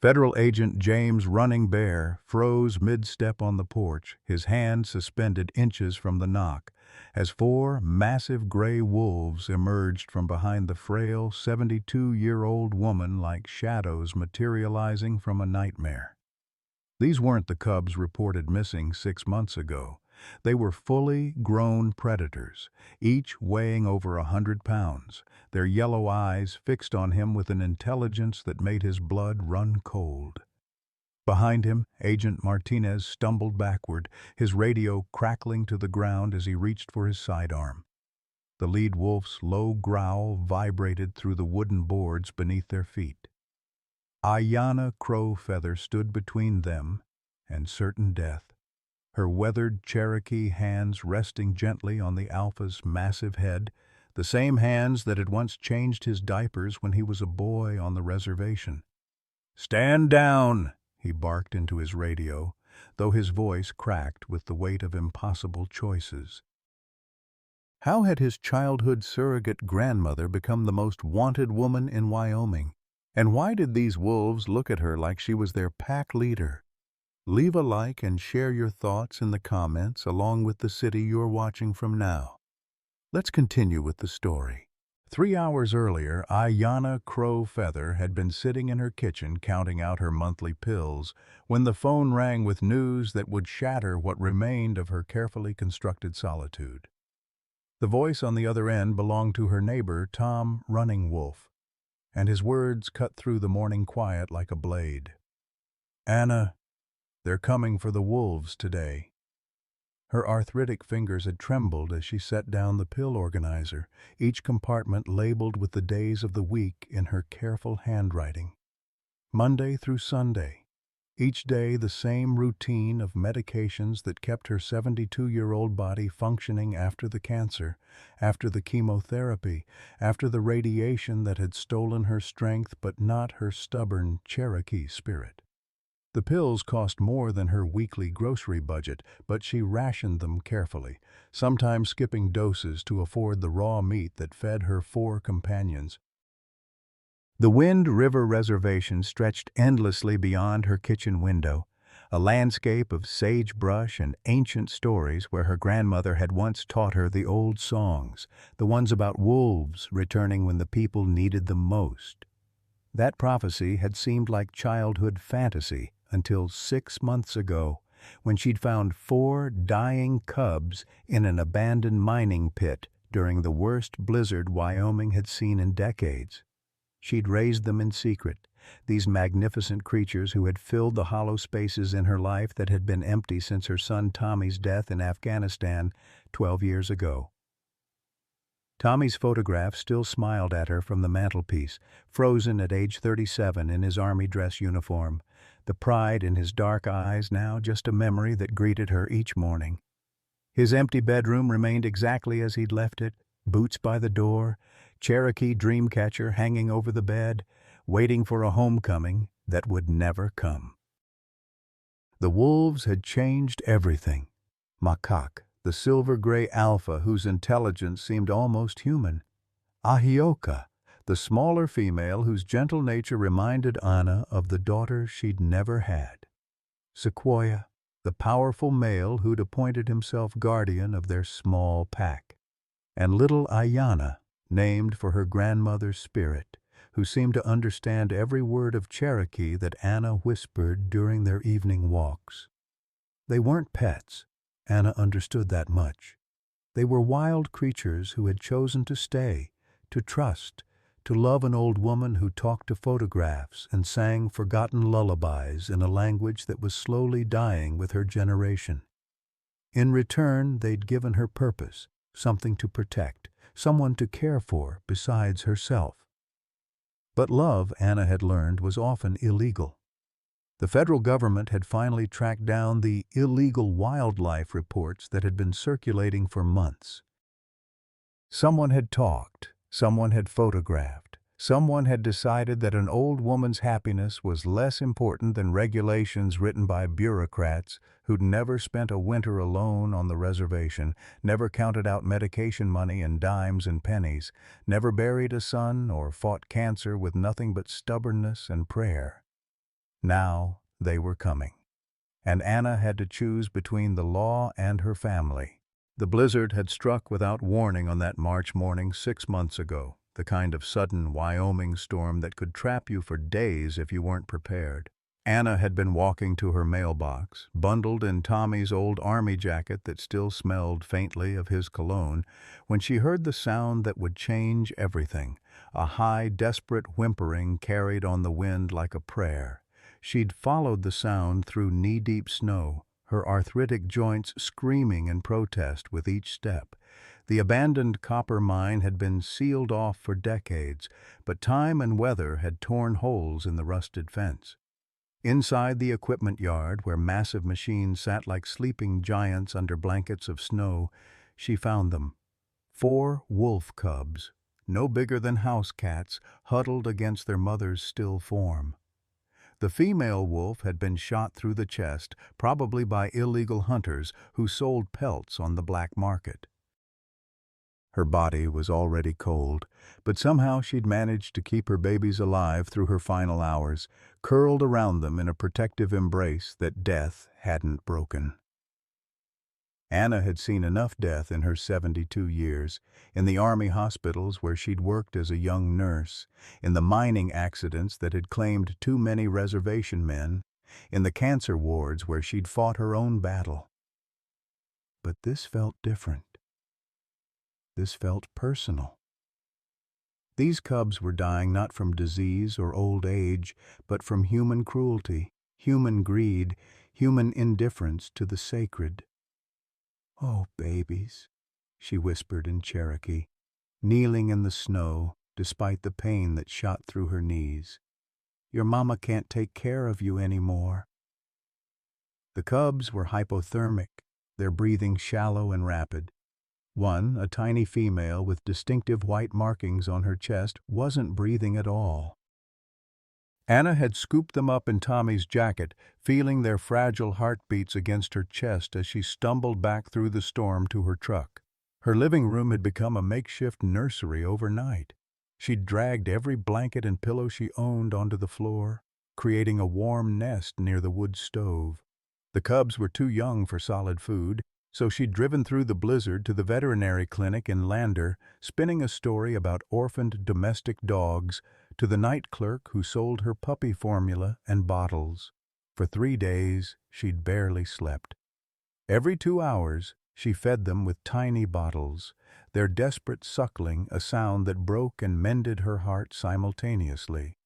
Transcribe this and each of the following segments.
Federal Agent James Running Bear froze mid-step on the porch, his hand suspended inches from the knock, as four massive gray wolves emerged from behind the frail 72-year-old woman like shadows materializing from a nightmare. These weren't the cubs reported missing 6 months ago. They were fully grown predators, each weighing over 100 pounds, their yellow eyes fixed on him with an intelligence that made his blood run cold. Behind him, Agent Martinez stumbled backward, his radio crackling to the ground as he reached for his sidearm. The lead wolf's low growl vibrated through the wooden boards beneath their feet. Ayanna Crowfeather stood between them and certain death, her weathered Cherokee hands resting gently on the alpha's massive head, the same hands that had once changed his diapers when he was a boy on the reservation. "Stand down!" he barked into his radio, though his voice cracked with the weight of impossible choices. How had his childhood surrogate grandmother become the most wanted woman in Wyoming? And why did these wolves look at her like she was their pack leader? Leave a like and share your thoughts in the comments along with the city you're watching from now. Let's continue with the story. 3 hours earlier, Ayanna Crowfeather had been sitting in her kitchen counting out her monthly pills when the phone rang with news that would shatter what remained of her carefully constructed solitude. The voice on the other end belonged to her neighbor, Tom Running Wolf, and his words cut through the morning quiet like a blade. "Anna, they're coming for the wolves today." Her arthritic fingers had trembled as she set down the pill organizer, each compartment labeled with the days of the week in her careful handwriting. Monday through Sunday, each day the same routine of medications that kept her 72-year-old body functioning after the cancer, after the chemotherapy, after the radiation that had stolen her strength but not her stubborn Cherokee spirit. The pills cost more than her weekly grocery budget, but she rationed them carefully, sometimes skipping doses to afford the raw meat that fed her 4 companions. The Wind River Reservation stretched endlessly beyond her kitchen window, a landscape of sagebrush and ancient stories where her grandmother had once taught her the old songs, the ones about wolves returning when the people needed them most. That prophecy had seemed like childhood fantasy until 6 months ago, when she'd found 4 dying cubs in an abandoned mining pit during the worst blizzard Wyoming had seen in decades. She'd raised them in secret, these magnificent creatures who had filled the hollow spaces in her life that had been empty since her son Tommy's death in Afghanistan 12 years ago. Tommy's photograph still smiled at her from the mantelpiece, frozen at age 37 in his army dress uniform, the pride in his dark eyes now just a memory that greeted her each morning. His empty bedroom remained exactly as he'd left it, boots by the door, Cherokee Dreamcatcher hanging over the bed, waiting for a homecoming that would never come. The wolves had changed everything. Makak, the silver-gray alpha whose intelligence seemed almost human. Ahioka, the smaller female whose gentle nature reminded Anna of the daughter she'd never had. Sequoia, the powerful male who'd appointed himself guardian of their small pack. And little Ayanna, named for her grandmother's spirit, who seemed to understand every word of Cherokee that Anna whispered during their evening walks. They weren't pets. Anna understood that much. They were wild creatures who had chosen to stay, to trust, to love an old woman who talked to photographs and sang forgotten lullabies in a language that was slowly dying with her generation. In return, they'd given her purpose, something to protect, someone to care for besides herself. But love, Anna had learned, was often illegal. The federal government had finally tracked down the illegal wildlife reports that had been circulating for months. Someone had talked, someone had photographed, someone had decided that an old woman's happiness was less important than regulations written by bureaucrats who'd never spent a winter alone on the reservation, never counted out medication money in dimes and pennies, never buried a son or fought cancer with nothing but stubbornness and prayer. Now they were coming, and Anna had to choose between the law and her family. The blizzard had struck without warning on that March morning 6 months ago, the kind of sudden Wyoming storm that could trap you for days if you weren't prepared. Anna had been walking to her mailbox, bundled in Tommy's old army jacket that still smelled faintly of his cologne, when she heard the sound that would change everything, a high, desperate whimpering carried on the wind like a prayer. She'd followed the sound through knee-deep snow, her arthritic joints screaming in protest with each step. The abandoned copper mine had been sealed off for decades, but time and weather had torn holes in the rusted fence. Inside the equipment yard, where massive machines sat like sleeping giants under blankets of snow, she found them. 4 wolf cubs, no bigger than house cats, huddled against their mother's still form. The female wolf had been shot through the chest, probably by illegal hunters who sold pelts on the black market. Her body was already cold, but somehow she'd managed to keep her babies alive through her final hours, curled around them in a protective embrace that death hadn't broken. Anna had seen enough death in her 72 years, in the army hospitals where she'd worked as a young nurse, in the mining accidents that had claimed too many reservation men, in the cancer wards where she'd fought her own battle. But this felt different. This felt personal. These cubs were dying not from disease or old age, but from human cruelty, human greed, human indifference to the sacred. "Oh, babies," she whispered in Cherokee, kneeling in the snow despite the pain that shot through her knees. "Your mama can't take care of you anymore." The cubs were hypothermic, their breathing shallow and rapid. One, a tiny female with distinctive white markings on her chest, wasn't breathing at all. Anna had scooped them up in Tommy's jacket, feeling their fragile heartbeats against her chest as she stumbled back through the storm to her truck. Her living room had become a makeshift nursery overnight. She'd dragged every blanket and pillow she owned onto the floor, creating a warm nest near the wood stove. The cubs were too young for solid food, so she'd driven through the blizzard to the veterinary clinic in Lander, spinning a story about orphaned domestic dogs, to the night clerk who sold her puppy formula and bottles. For 3 days, she'd barely slept. Every 2 hours, she fed them with tiny bottles, their desperate suckling a sound that broke and mended her heart simultaneously.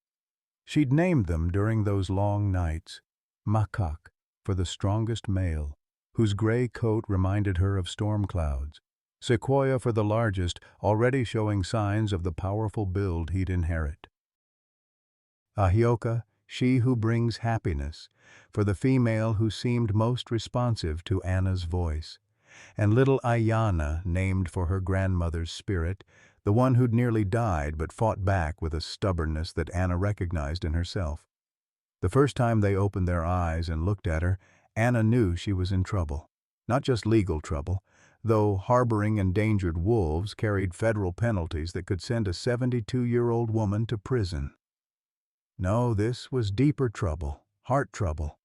She'd named them during those long nights, Makak, for the strongest male, whose gray coat reminded her of storm clouds, Sequoia for the largest, already showing signs of the powerful build he'd inherit. Ahioka, she who brings happiness, for the female who seemed most responsive to Anna's voice, and little Ayana, named for her grandmother's spirit, the one who'd nearly died but fought back with a stubbornness that Anna recognized in herself. The first time they opened their eyes and looked at her, Anna knew she was in trouble. Not just legal trouble, though harboring endangered wolves carried federal penalties that could send a 72-year-old woman to prison. No, this was deeper trouble, heart trouble,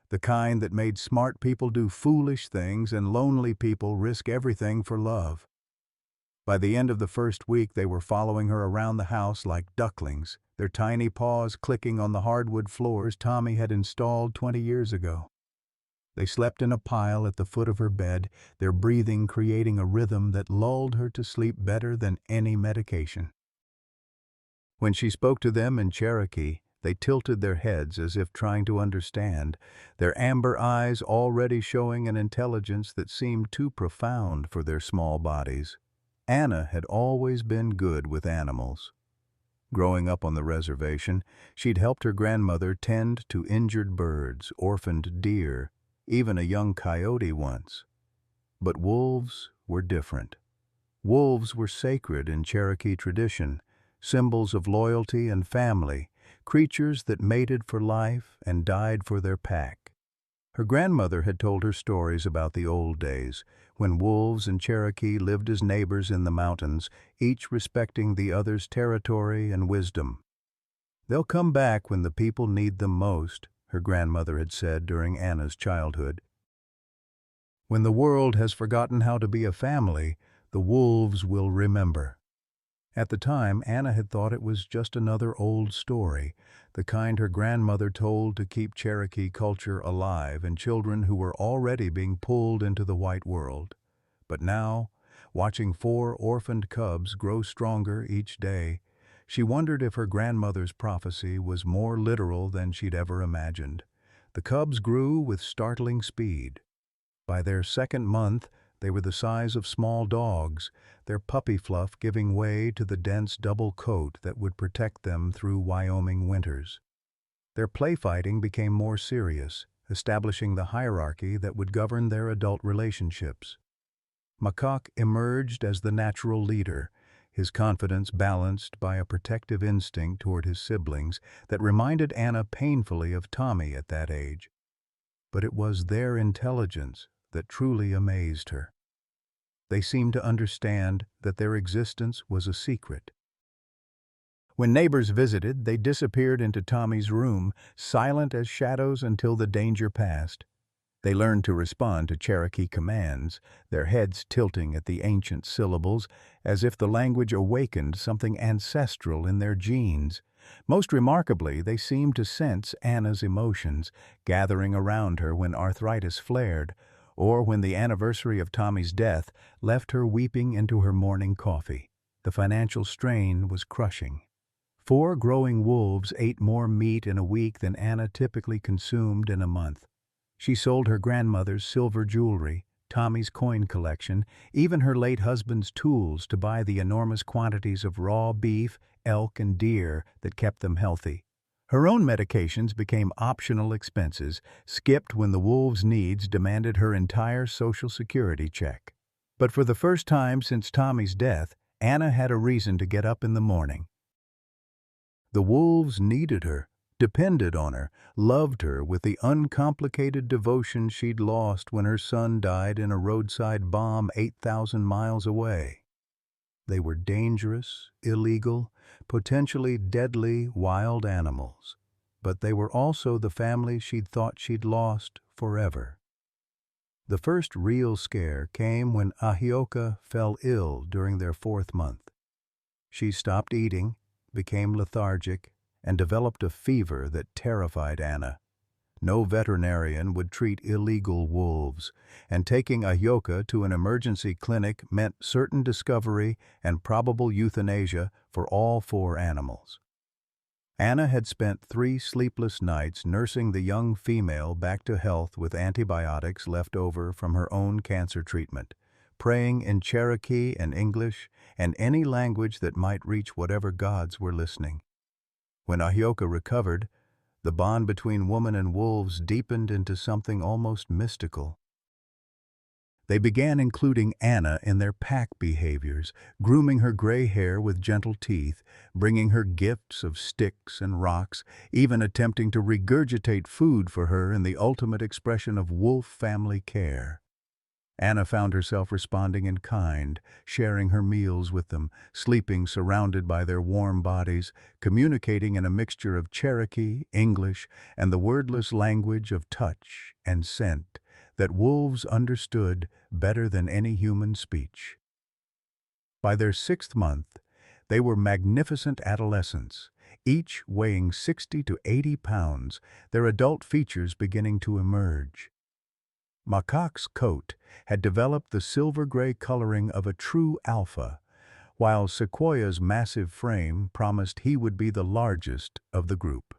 the kind that made smart people do foolish things and lonely people risk everything for love. By the end of the first week, they were following her around the house like ducklings, their tiny paws clicking on the hardwood floors Tommy had installed 20 years ago. They slept in a pile at the foot of her bed, their breathing creating a rhythm that lulled her to sleep better than any medication. When she spoke to them in Cherokee, they tilted their heads as if trying to understand, their amber eyes already showing an intelligence that seemed too profound for their small bodies. Anna had always been good with animals. Growing up on the reservation, she'd helped her grandmother tend to injured birds, orphaned deer, even a young coyote once. But wolves were different. Wolves were sacred in Cherokee tradition, symbols of loyalty and family, creatures that mated for life and died for their pack. Her grandmother had told her stories about the old days, when wolves and Cherokee lived as neighbors in the mountains, each respecting the other's territory and wisdom. "They'll come back when the people need them most," her grandmother had said during Anna's childhood. When the world has forgotten how to be a family, the wolves will remember. At the time, Anna had thought it was just another old story, the kind her grandmother told to keep Cherokee culture alive and children who were already being pulled into the white world. But now, watching 4 orphaned cubs grow stronger each day, she wondered if her grandmother's prophecy was more literal than she'd ever imagined. The cubs grew with startling speed. By their 2nd month, they were the size of small dogs, their puppy fluff giving way to the dense double coat that would protect them through Wyoming winters. Their playfighting became more serious, establishing the hierarchy that would govern their adult relationships. Makak emerged as the natural leader, his confidence balanced by a protective instinct toward his siblings that reminded Anna painfully of Tommy at that age. But it was their intelligence that truly amazed her. They seemed to understand that their existence was a secret. When neighbors visited, they disappeared into Tommy's room, silent as shadows until the danger passed. They learned to respond to Cherokee commands, their heads tilting at the ancient syllables, as if the language awakened something ancestral in their genes. Most remarkably, they seemed to sense Anna's emotions, gathering around her when arthritis flared, or when the anniversary of Tommy's death left her weeping into her morning coffee. The financial strain was crushing. 4 growing wolves ate more meat in a week than Anna typically consumed in a month. She sold her grandmother's silver jewelry, Tommy's coin collection, even her late husband's tools to buy the enormous quantities of raw beef, elk, and deer that kept them healthy. Her own medications became optional expenses, skipped when the wolves' needs demanded her entire Social Security check. But for the first time since Tommy's death, Anna had a reason to get up in the morning. The wolves needed her, depended on her, loved her with the uncomplicated devotion she'd lost when her son died in a roadside bomb 8,000 miles away. They were dangerous, illegal, potentially deadly wild animals, but they were also the family she'd thought she'd lost forever. The first real scare came when Ahioka fell ill during their 4th month. She stopped eating, became lethargic, and developed a fever that terrified Anna. No veterinarian would treat illegal wolves, and taking Ahioka to an emergency clinic meant certain discovery and probable euthanasia for all 4 animals. Anna had spent 3 sleepless nights nursing the young female back to health with antibiotics left over from her own cancer treatment, praying in Cherokee and English and any language that might reach whatever gods were listening. When Ahioka recovered, the bond between woman and wolves deepened into something almost mystical. They began including Anna in their pack behaviors, grooming her gray hair with gentle teeth, bringing her gifts of sticks and rocks, even attempting to regurgitate food for her in the ultimate expression of wolf family care. Anna found herself responding in kind, sharing her meals with them, sleeping surrounded by their warm bodies, communicating in a mixture of Cherokee, English, and the wordless language of touch and scent that wolves understood better than any human speech. By their 6th month, they were magnificent adolescents, each weighing 60 to 80 pounds, their adult features beginning to emerge. Makak's coat had developed the silver-gray coloring of a true alpha, while Sequoia's massive frame promised he would be the largest of the group.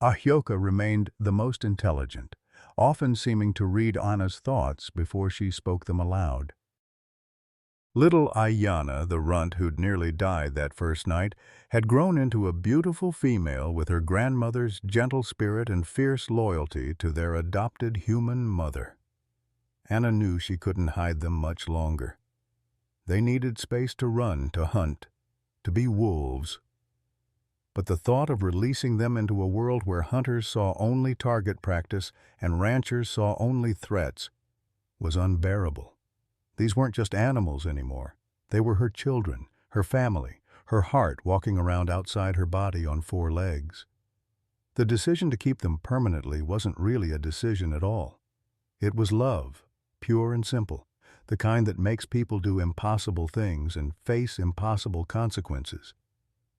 Ahioka remained the most intelligent, often seeming to read Anna's thoughts before she spoke them aloud. Little Ayanna, the runt who'd nearly died that first night, had grown into a beautiful female with her grandmother's gentle spirit and fierce loyalty to their adopted human mother. Anna knew she couldn't hide them much longer. They needed space to run, to hunt, to be wolves. But the thought of releasing them into a world where hunters saw only target practice and ranchers saw only threats was unbearable. These weren't just animals anymore. They were her children, her family, her heart walking around outside her body on 4 legs. The decision to keep them permanently wasn't really a decision at all. It was love, pure and simple, the kind that makes people do impossible things and face impossible consequences.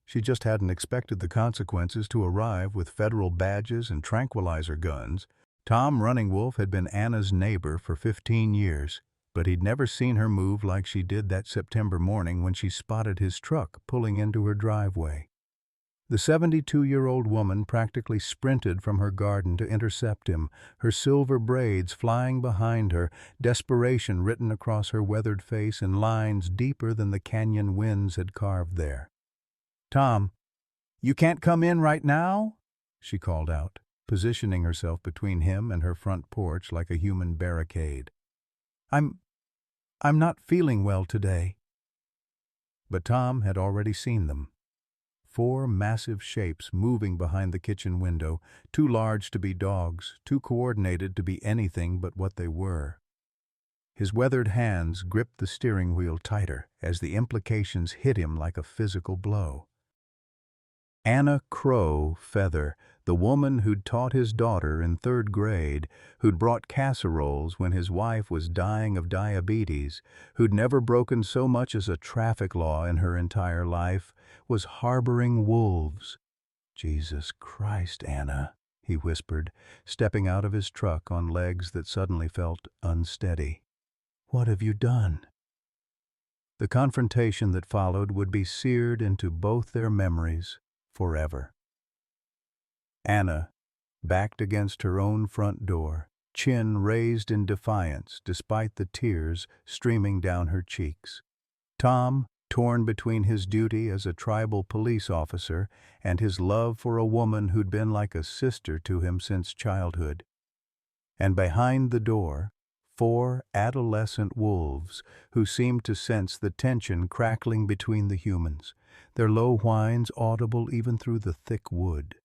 She just hadn't expected the consequences to arrive with federal badges and tranquilizer guns. Tom Running Wolf had been Anna's neighbor for 15 years, but he'd never seen her move like she did that September morning when she spotted his truck pulling into her driveway. The 72-year-old woman practically sprinted from her garden to intercept him, her silver braids flying behind her, desperation written across her weathered face in lines deeper than the canyon winds had carved there. "Tom, you can't come in right now?" she called out, positioning herself between him and her front porch like a human barricade. I'm not feeling well today." But Tom had already seen them. 4 massive shapes moving behind the kitchen window, too large to be dogs, too coordinated to be anything but what they were. His weathered hands gripped the steering wheel tighter as the implications hit him like a physical blow. Anna Crow Feather, the woman who'd taught his daughter in 3rd grade, who'd brought casseroles when his wife was dying of diabetes, who'd never broken so much as a traffic law in her entire life, was harboring wolves. "Jesus Christ, Anna," he whispered, stepping out of his truck on legs that suddenly felt unsteady. "What have you done?" The confrontation that followed would be seared into both their memories forever. Anna, backed against her own front door, chin raised in defiance despite the tears streaming down her cheeks. Tom, torn between his duty as a tribal police officer and his love for a woman who'd been like a sister to him since childhood. And behind the door, 4 adolescent wolves who seemed to sense the tension crackling between the humans, their low whines audible even through the thick wood.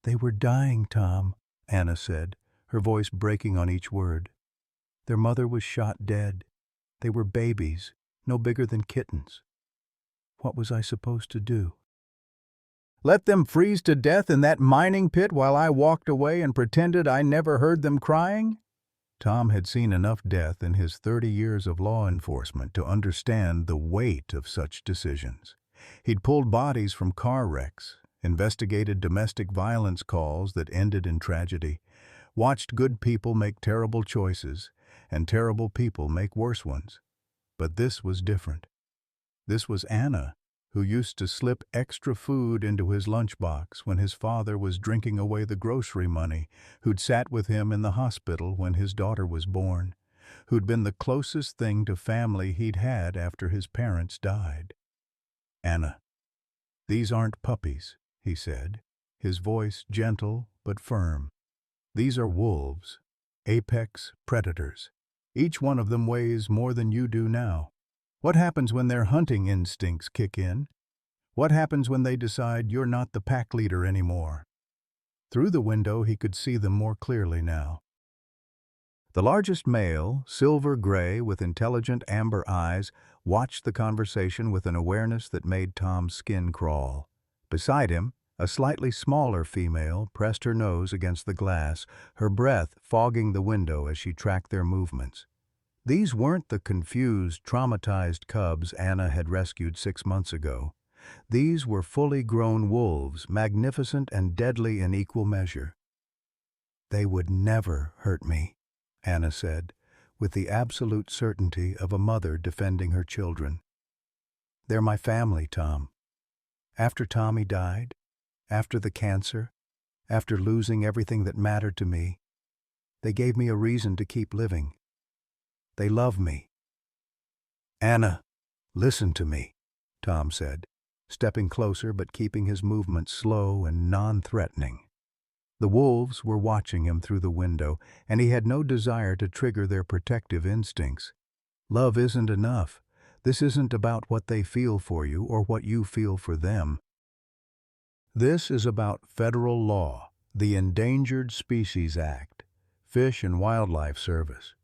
"They were dying, Tom," Anna said, her voice breaking on each word. "Their mother was shot dead. They were babies, no bigger than kittens. What was I supposed to do? Let them freeze to death in that mining pit while I walked away and pretended I never heard them crying?" Tom had seen enough death in his 30 years of law enforcement to understand the weight of such decisions. He'd pulled bodies from car wrecks, investigated domestic violence calls that ended in tragedy, watched good people make terrible choices, and terrible people make worse ones. But this was different. This was Anna, who used to slip extra food into his lunchbox when his father was drinking away the grocery money, who'd sat with him in the hospital when his daughter was born, who'd been the closest thing to family he'd had after his parents died. "Anna, these aren't puppies," he said, his voice gentle but firm. "These are wolves, apex predators. Each one of them weighs more than you do now. What happens when their hunting instincts kick in? What happens when they decide you're not the pack leader anymore?" Through the window he could see them more clearly now. The largest male, silver gray with intelligent amber eyes, watched the conversation with an awareness that made Tom's skin crawl. Beside him, a slightly smaller female pressed her nose against the glass, her breath fogging the window as she tracked their movements. These weren't the confused, traumatized cubs Anna had rescued 6 months ago. These were fully grown wolves, magnificent and deadly in equal measure. "They would never hurt me," Anna said, with the absolute certainty of a mother defending her children. "They're my family, Tom. After Tommy died, after the cancer, after losing everything that mattered to me, they gave me a reason to keep living. They love me." "Anna, listen to me," Tom said, stepping closer but keeping his movements slow and non-threatening. The wolves were watching him through the window, and he had no desire to trigger their protective instincts. Love isn't enough. This isn't about what they feel for you or what you feel for them. This is about federal law, the Endangered Species Act, Fish and Wildlife Service.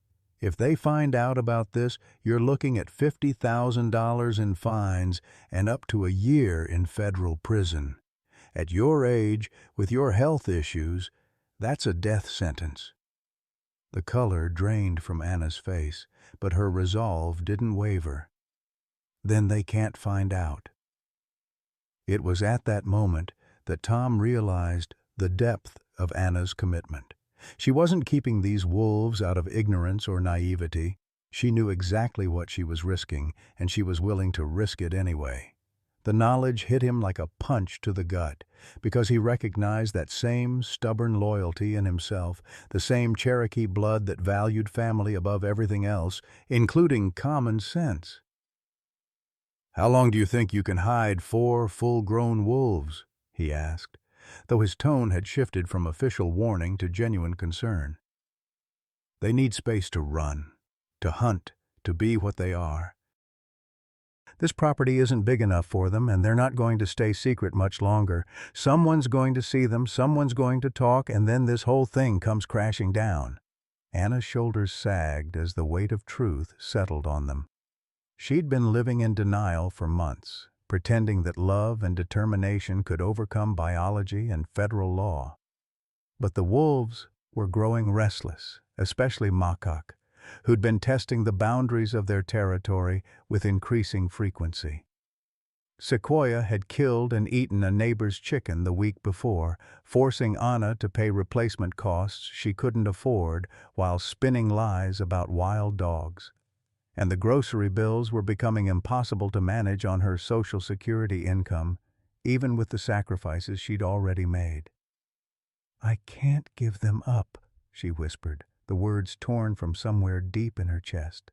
If they find out about this, you're looking at $50,000 in fines and up to a year in federal prison. At your age, with your health issues, that's a death sentence." The color drained from Anna's face, but her resolve didn't waver. "Then they can't find out." It was at that moment that Tom realized the depth of Anna's commitment. She wasn't keeping these wolves out of ignorance or naivety. She knew exactly what she was risking, and she was willing to risk it anyway. The knowledge hit him like a punch to the gut, because he recognized that same stubborn loyalty in himself, the same Cherokee blood that valued family above everything else, including common sense. "How long do you think you can hide 4 full-grown wolves?" he asked, though his tone had shifted from official warning to genuine concern. "They need space to run, to hunt, to be what they are. This property isn't big enough for them, and they're not going to stay secret much longer. Someone's going to see them, someone's going to talk, and then this whole thing comes crashing down." Anna's shoulders sagged as the weight of truth settled on them. She'd been living in denial for months, pretending that love and determination could overcome biology and federal law. But the wolves were growing restless, especially Makak, who'd been testing the boundaries of their territory with increasing frequency. Sequoia had killed and eaten a neighbor's chicken the week before, forcing Anna to pay replacement costs she couldn't afford while spinning lies about wild dogs. And the grocery bills were becoming impossible to manage on her Social Security income, even with the sacrifices she'd already made. "I can't give them up," she whispered, the words torn from somewhere deep in her chest.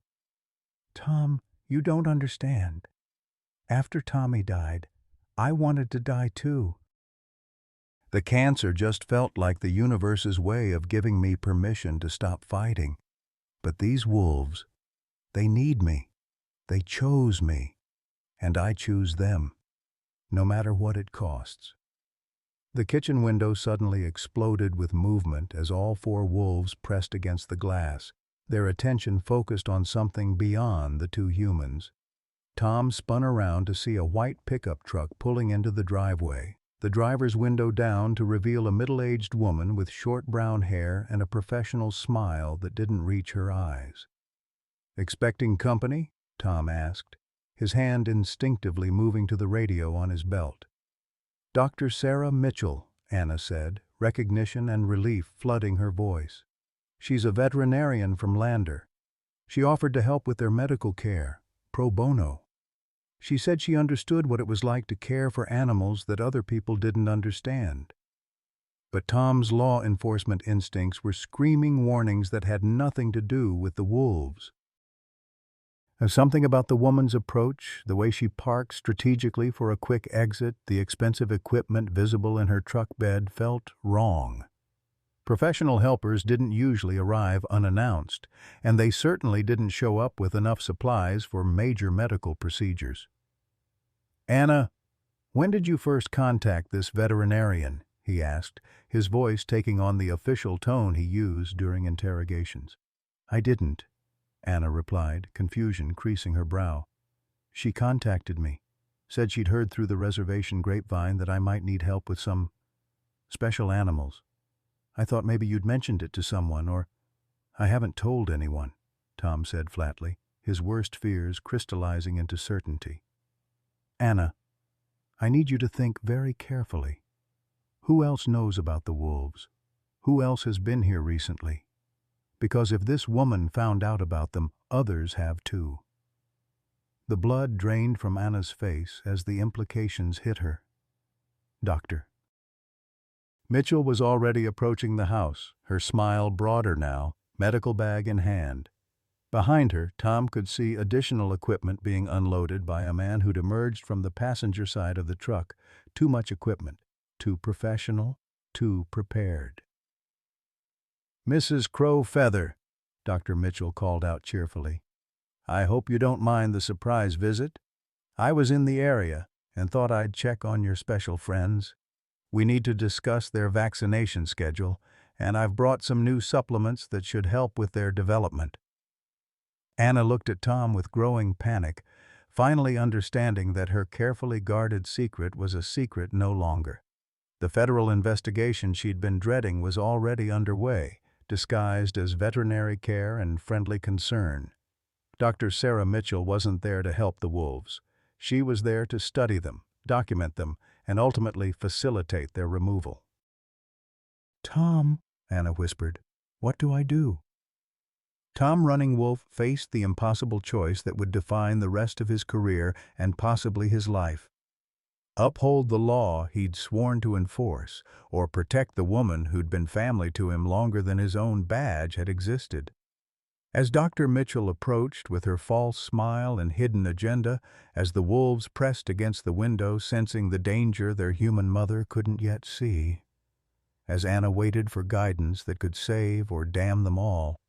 "Tom, you don't understand. After Tommy died, I wanted to die too. The cancer just felt like the universe's way of giving me permission to stop fighting. But these wolves, they need me. They chose me. And I choose them, no matter what it costs." The kitchen window suddenly exploded with movement as all 4 wolves pressed against the glass, their attention focused on something beyond the 2 humans. Tom spun around to see a white pickup truck pulling into the driveway, the driver's window down to reveal a middle-aged woman with short brown hair and a professional smile that didn't reach her eyes. "Expecting company?" Tom asked, his hand instinctively moving to the radio on his belt. "Dr. Sarah Mitchell," Anna said, recognition and relief flooding her voice. "She's a veterinarian from Lander. She offered to help with their medical care, pro bono. She said she understood what it was like to care for animals that other people didn't understand." But Tom's law enforcement instincts were screaming warnings that had nothing to do with the wolves. Something about the woman's approach, the way she parked strategically for a quick exit, the expensive equipment visible in her truck bed, felt wrong. Professional helpers didn't usually arrive unannounced, and they certainly didn't show up with enough supplies for major medical procedures. "Anna, when did you first contact this veterinarian?" he asked, his voice taking on the official tone he used during interrogations. "I didn't," Anna replied, confusion creasing her brow. "She contacted me, said she'd heard through the reservation grapevine that I might need help with some special animals. I thought maybe you'd mentioned it to someone, or—" "I haven't told anyone," Tom said flatly, his worst fears crystallizing into certainty. "Anna, I need you to think very carefully. Who else knows about the wolves? Who else has been here recently? Because if this woman found out about them, others have too." The blood drained from Anna's face as the implications hit her. "Doctor." Mitchell was already approaching the house, her smile broader now, medical bag in hand. Behind her, Tom could see additional equipment being unloaded by a man who'd emerged from the passenger side of the truck. Too much equipment, too professional, too prepared. "Mrs. Crow Feather," Dr. Mitchell called out cheerfully. "I hope you don't mind the surprise visit. I was in the area and thought I'd check on your special friends. We need to discuss their vaccination schedule, and I've brought some new supplements that should help with their development." Anna looked at Tom with growing panic, finally understanding that her carefully guarded secret was a secret no longer. The federal investigation she'd been dreading was already underway, disguised as veterinary care and friendly concern. Dr. Sarah Mitchell wasn't there to help the wolves. She was there to study them, document them, and ultimately facilitate their removal. "Tom," Anna whispered, "what do I do?" Tom Running Wolf faced the impossible choice that would define the rest of his career and possibly his life. Uphold the law he'd sworn to enforce, or protect the woman who'd been family to him longer than his own badge had existed. As Dr. Mitchell approached with her false smile and hidden agenda, as the wolves pressed against the window sensing the danger their human mother couldn't yet see, as Anna waited for guidance that could save or damn them all,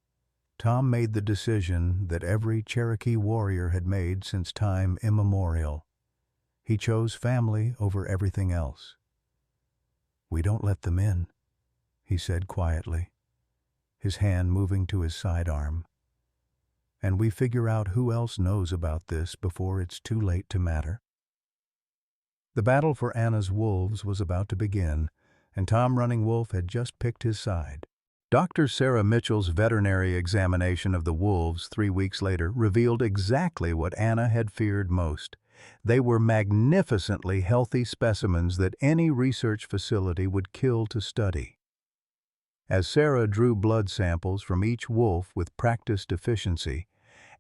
Tom made the decision that every Cherokee warrior had made since time immemorial. He chose family over everything else. "We don't let them in," he said quietly, his hand moving to his sidearm. "And we figure out who else knows about this before it's too late to matter." The battle for Anna's wolves was about to begin, and Tom Running Wolf had just picked his side. Dr. Sarah Mitchell's veterinary examination of the wolves 3 weeks later revealed exactly what Anna had feared most. They were magnificently healthy specimens that any research facility would kill to study. As Sarah drew blood samples from each wolf with practiced efficiency,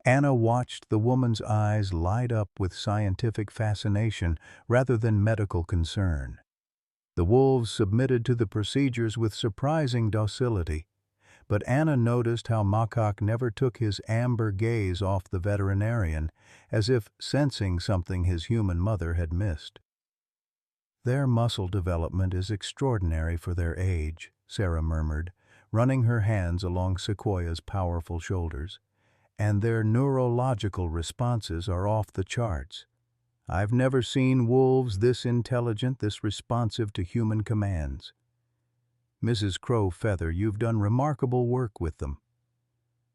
Anna watched the woman's eyes light up with scientific fascination rather than medical concern. The wolves submitted to the procedures with surprising docility, but Anna noticed how Makak never took his amber gaze off the veterinarian, as if sensing something his human mother had missed. "Their muscle development is extraordinary for their age," Sarah murmured, running her hands along Sequoia's powerful shoulders, "and their neurological responses are off the charts. I've never seen wolves this intelligent, this responsive to human commands. Mrs. Crow Feather, you've done remarkable work with them."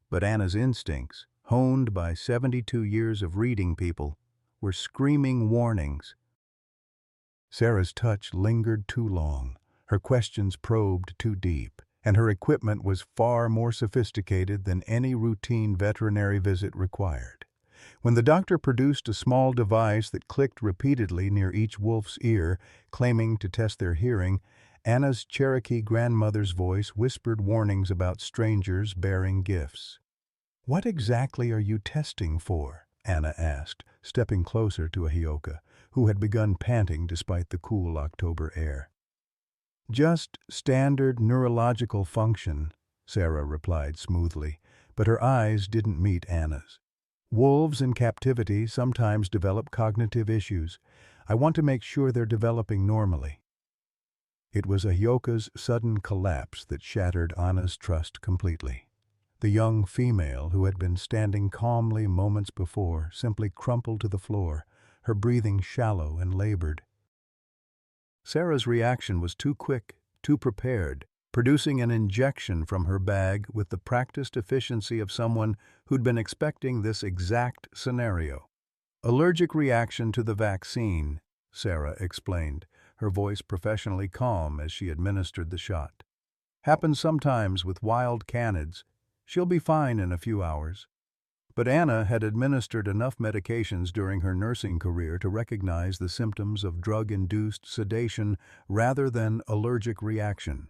But Anna's instincts, honed by 72 years of reading people, were screaming warnings. Sarah's touch lingered too long, her questions probed too deep, and her equipment was far more sophisticated than any routine veterinary visit required. When the doctor produced a small device that clicked repeatedly near each wolf's ear, claiming to test their hearing, Anna's Cherokee grandmother's voice whispered warnings about strangers bearing gifts. "What exactly are you testing for?" Anna asked, stepping closer to Ahioka, who had begun panting despite the cool October air. "Just standard neurological function," Sarah replied smoothly, but her eyes didn't meet Anna's. "Wolves in captivity sometimes develop cognitive issues. I want to make sure they're developing normally." It was Ahioka's sudden collapse that shattered Anna's trust completely. The young female, who had been standing calmly moments before, simply crumpled to the floor, her breathing shallow and labored. Sarah's reaction was too quick, too prepared, producing an injection from her bag with the practiced efficiency of someone who'd been expecting this exact scenario. "Allergic reaction to the vaccine," Sarah explained, her voice professionally calm as she administered the shot. "Happens sometimes with wild canids. She'll be fine in a few hours." But Anna had administered enough medications during her nursing career to recognize the symptoms of drug-induced sedation rather than allergic reaction.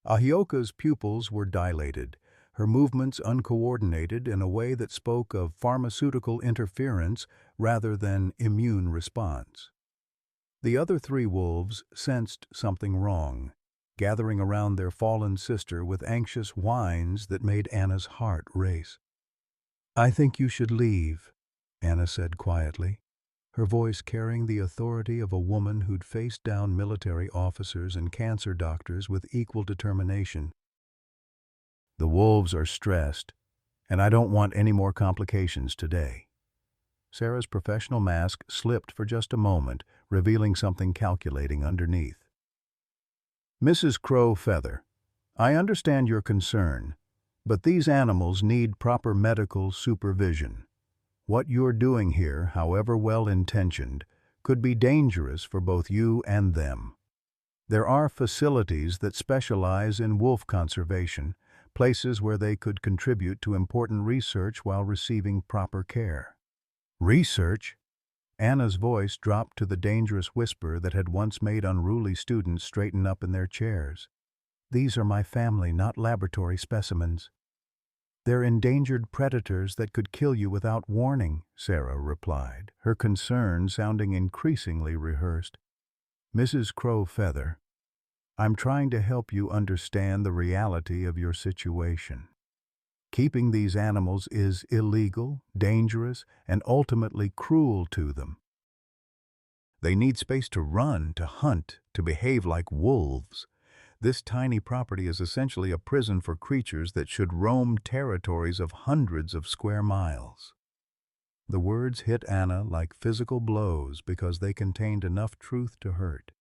Ahioka's pupils were dilated, her movements uncoordinated in a way that spoke of pharmaceutical interference rather than immune response. The other 3 wolves sensed something wrong, gathering around their fallen sister with anxious whines that made Anna's heart race. "I think you should leave," Anna said quietly, her voice carrying the authority of a woman who'd faced down military officers and cancer doctors with equal determination. "The wolves are stressed, and I don't want any more complications today." Sarah's professional mask slipped for just a moment, revealing something calculating underneath. "Mrs. Crow Feather, I understand your concern, but these animals need proper medical supervision. What you're doing here, however well-intentioned, could be dangerous for both you and them." There are facilities that specialize in wolf conservation, places where they could contribute to important research while receiving proper care. Research? Anna's voice dropped to the dangerous whisper that had once made unruly students straighten up in their chairs. These are my family, not laboratory specimens. They're endangered predators that could kill you without warning, Sarah replied, her concern sounding increasingly rehearsed. Mrs. Crow-Feather, I'm trying to help you understand the reality of your situation. Keeping these animals is illegal, dangerous, and ultimately cruel to them. They need space to run, to hunt, to behave like wolves. This tiny property is essentially a prison for creatures that should roam territories of hundreds of square miles. The words hit Anna like physical blows because they contained enough truth to hurt.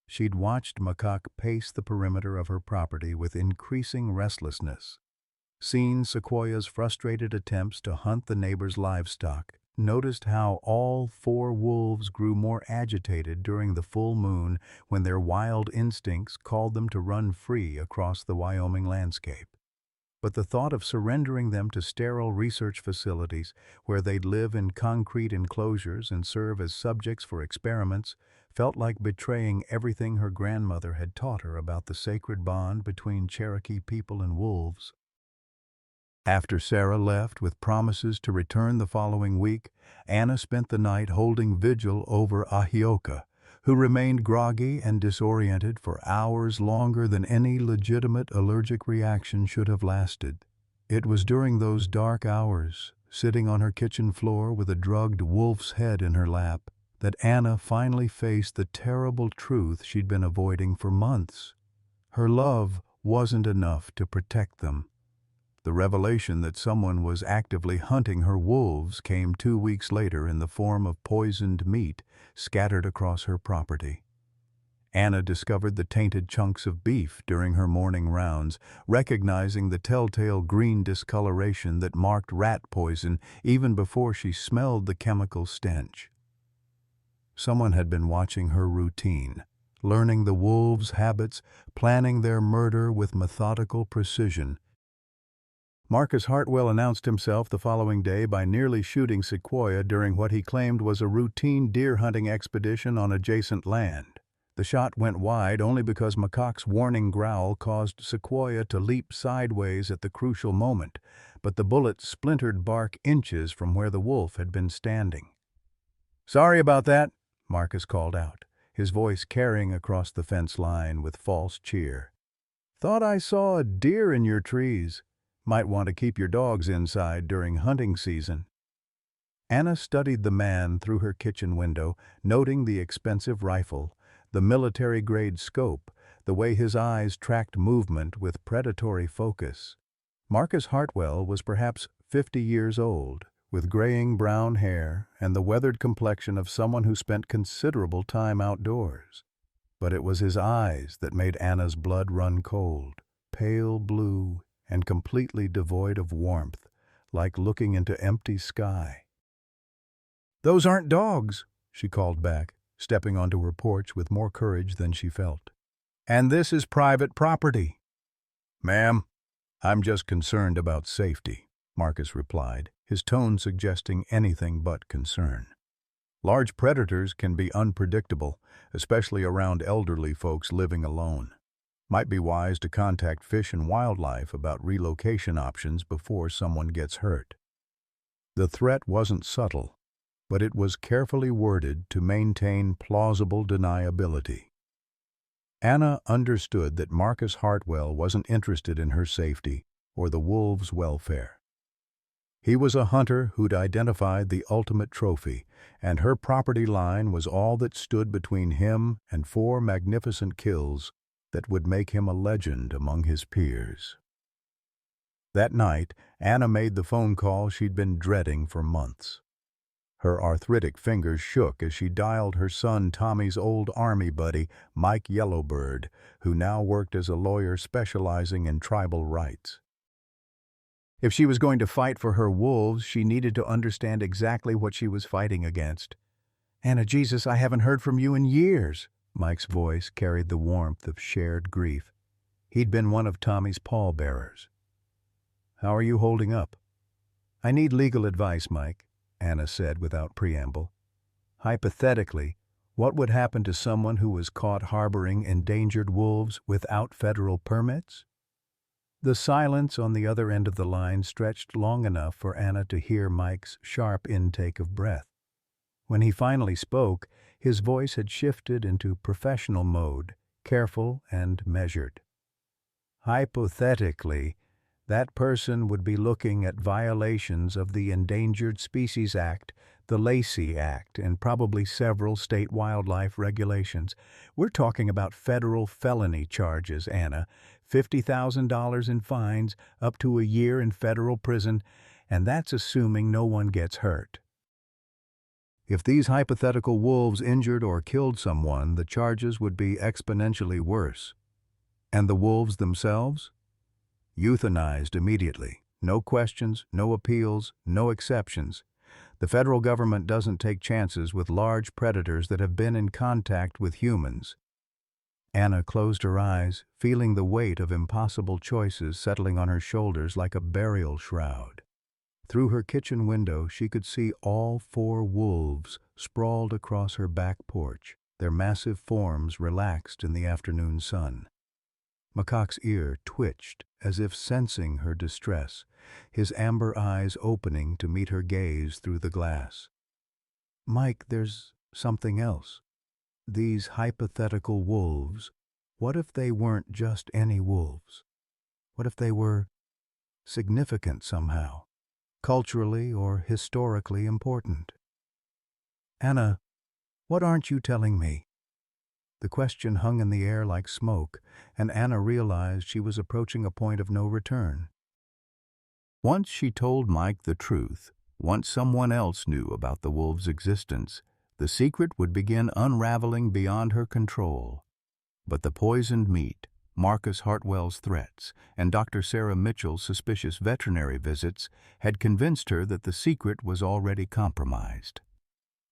She'd watched Makak pace the perimeter of her property with increasing restlessness, seen Sequoia's frustrated attempts to hunt the neighbor's livestock, noticed how all 4 wolves grew more agitated during the full moon when their wild instincts called them to run free across the Wyoming landscape. But the thought of surrendering them to sterile research facilities where they'd live in concrete enclosures and serve as subjects for experiments felt like betraying everything her grandmother had taught her about the sacred bond between Cherokee people and wolves. After Sarah left with promises to return the following week, Anna spent the night holding vigil over Ahioka, who remained groggy and disoriented for hours longer than any legitimate allergic reaction should have lasted. It was during those dark hours, sitting on her kitchen floor with a drugged wolf's head in her lap, that Anna finally faced the terrible truth she'd been avoiding for months. Her love wasn't enough to protect them. The revelation that someone was actively hunting her wolves came 2 weeks later in the form of poisoned meat scattered across her property. Anna discovered the tainted chunks of beef during her morning rounds, recognizing the telltale green discoloration that marked rat poison even before she smelled the chemical stench. Someone had been watching her routine, learning the wolves' habits, planning their murder with methodical precision. Marcus Hartwell announced himself the following day by nearly shooting Sequoia during what he claimed was a routine deer hunting expedition on adjacent land. The shot went wide only because Makak's warning growl caused Sequoia to leap sideways at the crucial moment, but the bullet splintered bark inches from where the wolf had been standing. "Sorry about that," Marcus called out, his voice carrying across the fence line with false cheer. "Thought I saw a deer in your trees. Might want to keep your dogs inside during hunting season." Anna studied the man through her kitchen window, noting the expensive rifle, the military-grade scope, the way his eyes tracked movement with predatory focus. Marcus Hartwell was perhaps 50 years old, with graying brown hair and the weathered complexion of someone who spent considerable time outdoors. But it was his eyes that made Anna's blood run cold, pale blue and completely devoid of warmth, like looking into empty sky. "Those aren't dogs," she called back, stepping onto her porch with more courage than she felt. "And this is private property." "Ma'am, I'm just concerned about safety," Marcus replied, his tone suggesting anything but concern. "Large predators can be unpredictable, especially around elderly folks living alone. Might be wise to contact Fish and Wildlife about relocation options before someone gets hurt." The threat wasn't subtle, but it was carefully worded to maintain plausible deniability. Anna understood that Marcus Hartwell wasn't interested in her safety or the wolves' welfare. He was a hunter who'd identified the ultimate trophy, and her property line was all that stood between him and 4 magnificent kills that would make him a legend among his peers. That night, Anna made the phone call she'd been dreading for months. Her arthritic fingers shook as she dialed her son Tommy's old Army buddy, Mike Yellowbird, who now worked as a lawyer specializing in tribal rights. If she was going to fight for her wolves, she needed to understand exactly what she was fighting against. "Anna, Jesus, I haven't heard from you in years," Mike's voice carried the warmth of shared grief. He'd been one of Tommy's pallbearers. "How are you holding up?" "I need legal advice, Mike," Anna said without preamble. "Hypothetically, what would happen to someone who was caught harboring endangered wolves without federal permits?" The silence on the other end of the line stretched long enough for Anna to hear Mike's sharp intake of breath. When he finally spoke, his voice had shifted into professional mode, careful and measured. "Hypothetically, that person would be looking at violations of the Endangered Species Act, the Lacey Act, and probably several state wildlife regulations. We're talking about federal felony charges, Anna. $50,000 in fines, up to a year in federal prison, and that's assuming no one gets hurt. If these hypothetical wolves injured or killed someone, the charges would be exponentially worse. And the wolves themselves? Euthanized immediately. No questions, no appeals, no exceptions. The federal government doesn't take chances with large predators that have been in contact with humans." Anna closed her eyes, feeling the weight of impossible choices settling on her shoulders like a burial shroud. Through her kitchen window, she could see all 4 wolves sprawled across her back porch, their massive forms relaxed in the afternoon sun. McCock's ear twitched as if sensing her distress, his amber eyes opening to meet her gaze through the glass. "Mike, there's something else. These hypothetical wolves, what if they weren't just any wolves? What if they were significant somehow? Culturally or historically important?" "Anna, what aren't you telling me?" The question hung in the air like smoke, and Anna realized she was approaching a point of no return. Once she told Mike the truth, once someone else knew about the wolves' existence, the secret would begin unraveling beyond her control. But the poisoned meat, Marcus Hartwell's threats, and Dr. Sarah Mitchell's suspicious veterinary visits had convinced her that the secret was already compromised.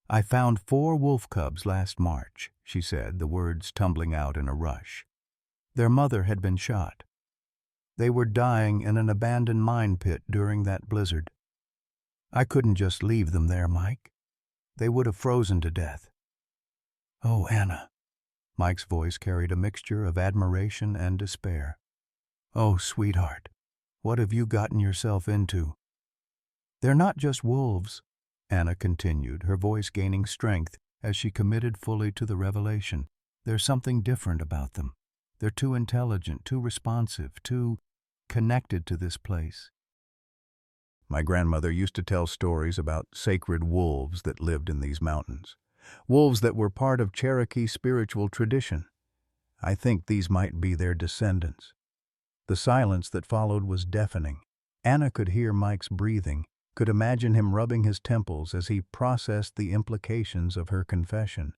"I found 4 wolf cubs last March," she said, the words tumbling out in a rush. "Their mother had been shot. They were dying in an abandoned mine pit during that blizzard. I couldn't just leave them there, Mike. They would have frozen to death." "Oh, Anna." Mike's voice carried a mixture of admiration and despair. "Oh, sweetheart, what have you gotten yourself into?" "They're not just wolves," Anna continued, her voice gaining strength as she committed fully to the revelation. "There's something different about them. They're too intelligent, too responsive, too connected to this place." My grandmother used to tell stories about sacred wolves that lived in these mountains. Wolves that were part of Cherokee spiritual tradition. I think these might be their descendants. The silence that followed was deafening. Anna could hear Mike's breathing, could imagine him rubbing his temples as he processed the implications of her confession.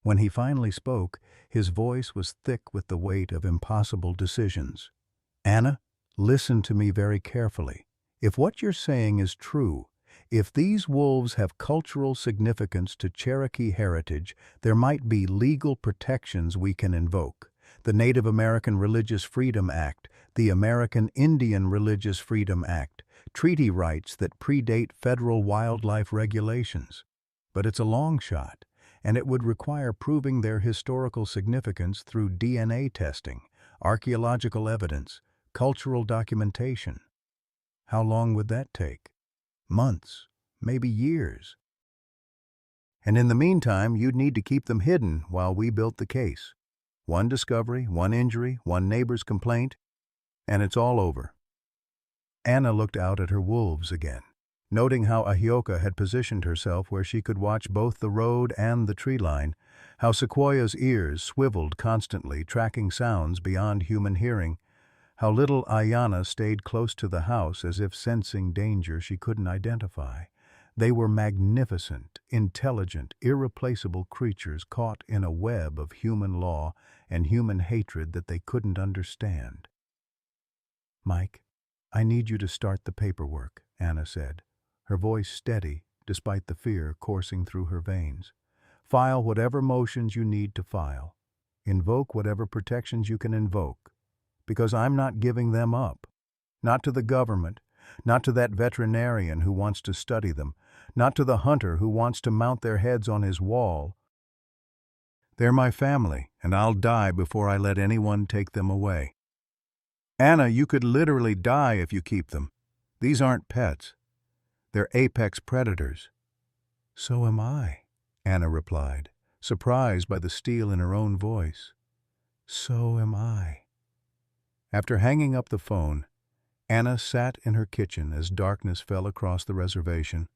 When he finally spoke, his voice was thick with the weight of impossible decisions. "Anna, listen to me very carefully. If what you're saying is true, if these wolves have cultural significance to Cherokee heritage, there might be legal protections we can invoke. The Native American Religious Freedom Act, the American Indian Religious Freedom Act, treaty rights that predate federal wildlife regulations. But it's a long shot, and it would require proving their historical significance through DNA testing, archaeological evidence, cultural documentation. How long would that take? Months, maybe years. And in the meantime, you'd need to keep them hidden while we built the case. One discovery, one injury, one neighbor's complaint, and it's all over." Anna looked out at her wolves again, noting how Ahioka had positioned herself where she could watch both the road and the tree line, how Sequoia's ears swiveled constantly, tracking sounds beyond human hearing, how little Ayana stayed close to the house as if sensing danger she couldn't identify. They were magnificent, intelligent, irreplaceable creatures caught in a web of human law and human hatred that they couldn't understand. "Mike, I need you to start the paperwork," Anna said, her voice steady despite the fear coursing through her veins. "File whatever motions you need to file. Invoke whatever protections you can invoke, because I'm not giving them up. Not to the government, not to that veterinarian who wants to study them, not to the hunter who wants to mount their heads on his wall. They're my family, and I'll die before I let anyone take them away. Anna, you could literally die if you keep them. These aren't pets. They're apex predators. So am I, Anna replied, surprised by the steel in her own voice. So am I. After hanging up the phone, Anna sat in her kitchen as darkness fell across the reservation,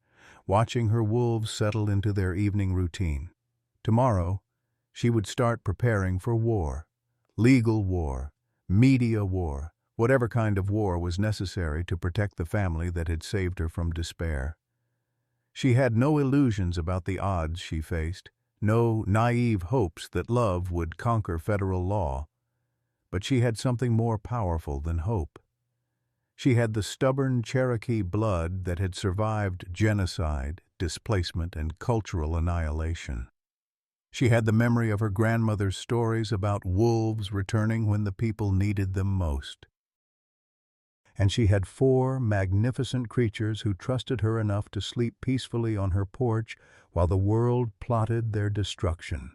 watching her wolves settle into their evening routine. Tomorrow, she would start preparing for war. Legal war, media war, whatever kind of war was necessary to protect the family that had saved her from despair. She had no illusions about the odds she faced, no naive hopes that love would conquer federal law. But she had something more powerful than hope. She had the stubborn Cherokee blood that had survived genocide, displacement, and cultural annihilation. She had the memory of her grandmother's stories about wolves returning when the people needed them most. And she had 4 magnificent creatures who trusted her enough to sleep peacefully on her porch while the world plotted their destruction.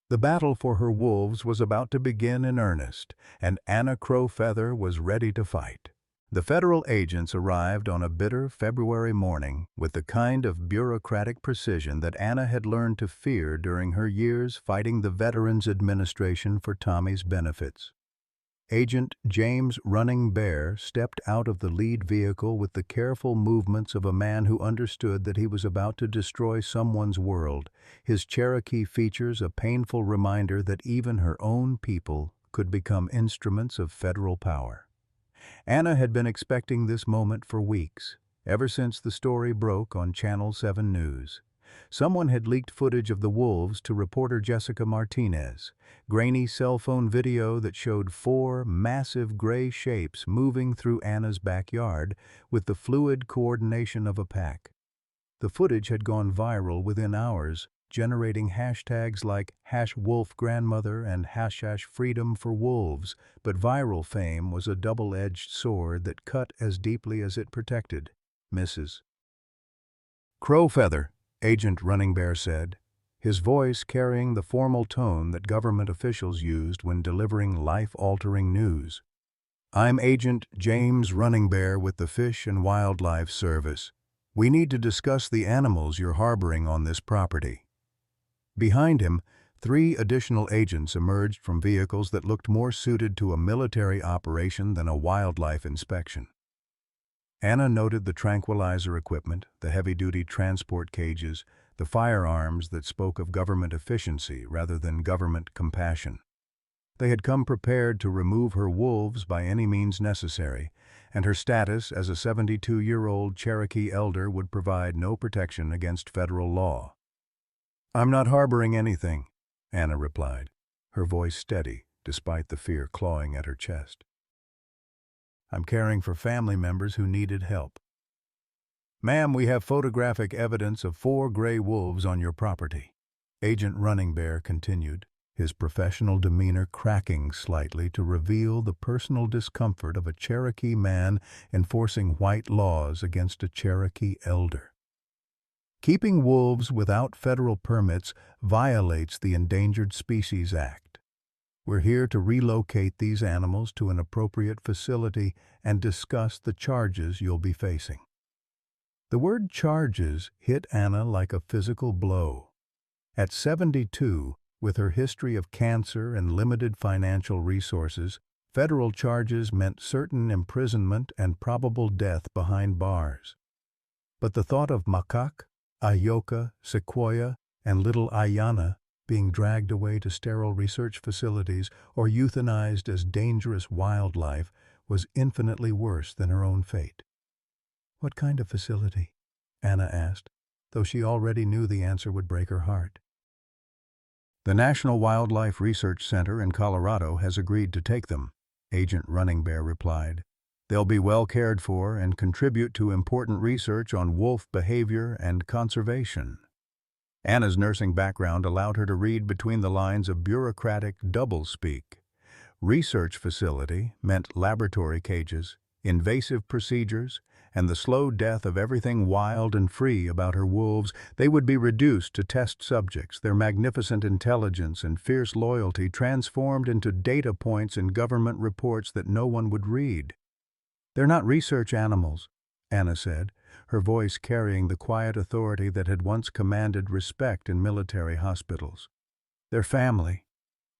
The battle for her wolves was about to begin in earnest, and Anna Crowfeather was ready to fight. The federal agents arrived on a bitter February morning with the kind of bureaucratic precision that Anna had learned to fear during her years fighting the Veterans Administration for Tommy's benefits. Agent James Running Bear stepped out of the lead vehicle with the careful movements of a man who understood that he was about to destroy someone's world, his Cherokee features a painful reminder that even her own people could become instruments of federal power. Anna had been expecting this moment for weeks, ever since the story broke on Channel 7 News. Someone had leaked footage of the wolves to reporter Jessica Martinez, grainy cell phone video that showed 4 massive gray shapes moving through Anna's backyard with the fluid coordination of a pack. The footage had gone viral within hours, generating hashtags like #WolfGrandmother and #FreedomForWolves, but viral fame was a double-edged sword that cut as deeply as it protected. Mrs. Crowfeather, Agent Running Bear said, his voice carrying the formal tone that government officials used when delivering life-altering news. I'm Agent James Running Bear with the Fish and Wildlife Service. We need to discuss the animals you're harboring on this property. Behind him, 3 additional agents emerged from vehicles that looked more suited to a military operation than a wildlife inspection. Anna noted the tranquilizer equipment, the heavy-duty transport cages, the firearms that spoke of government efficiency rather than government compassion. They had come prepared to remove her wolves by any means necessary, and her status as a 72-year-old Cherokee elder would provide no protection against federal law. I'm not harboring anything, Anna replied, her voice steady despite the fear clawing at her chest. I'm caring for family members who needed help. Ma'am, we have photographic evidence of 4 gray wolves on your property. Agent Running Bear continued, his professional demeanor cracking slightly to reveal the personal discomfort of a Cherokee man enforcing white laws against a Cherokee elder. Keeping wolves without federal permits violates the Endangered Species Act. We're here to relocate these animals to an appropriate facility and discuss the charges you'll be facing. The word charges hit Anna like a physical blow. At 72, with her history of cancer and limited financial resources, federal charges meant certain imprisonment and probable death behind bars. But the thought of Macaque, Ayoka, Sequoia, and little Ayana being dragged away to sterile research facilities or euthanized as dangerous wildlife was infinitely worse than her own fate. What kind of facility? Anna asked, though she already knew the answer would break her heart. The National Wildlife Research Center in Colorado has agreed to take them, Agent Running Bear replied. They'll be well cared for and contribute to important research on wolf behavior and conservation. Anna's nursing background allowed her to read between the lines of bureaucratic doublespeak. Research facility meant laboratory cages, invasive procedures, and the slow death of everything wild and free about her wolves. They would be reduced to test subjects, their magnificent intelligence and fierce loyalty transformed into data points in government reports that no one would read. "They're not research animals," Anna said, her voice carrying the quiet authority that had once commanded respect in military hospitals. "They're family.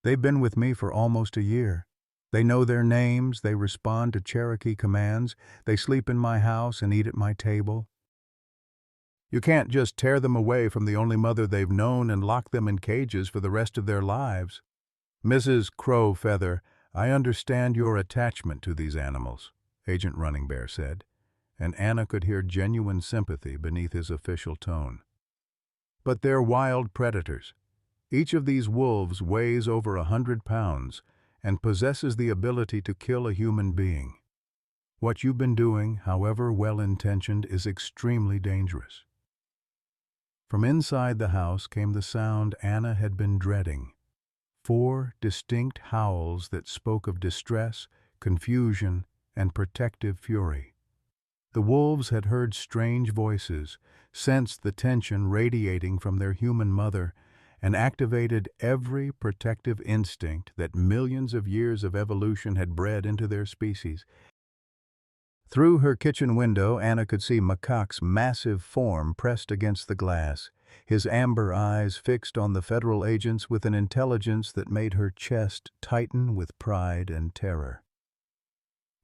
They've been with me for almost a year. They know their names, they respond to Cherokee commands, they sleep in my house and eat at my table." "You can't just tear them away from the only mother they've known and lock them in cages for the rest of their lives." "Mrs. Crowfeather, I understand your attachment to these animals," Agent Running Bear said, and Anna could hear genuine sympathy beneath his official tone. "But they're wild predators. Each of these wolves weighs over 100 pounds and possesses the ability to kill a human being. What you've been doing, however well-intentioned, is extremely dangerous." From inside the house came the sound Anna had been dreading. 4 distinct howls that spoke of distress, confusion, and protective fury. The wolves had heard strange voices, sensed the tension radiating from their human mother, and activated every protective instinct that millions of years of evolution had bred into their species. Through her kitchen window, Anna could see Makak's massive form pressed against the glass, his amber eyes fixed on the federal agents with an intelligence that made her chest tighten with pride and terror.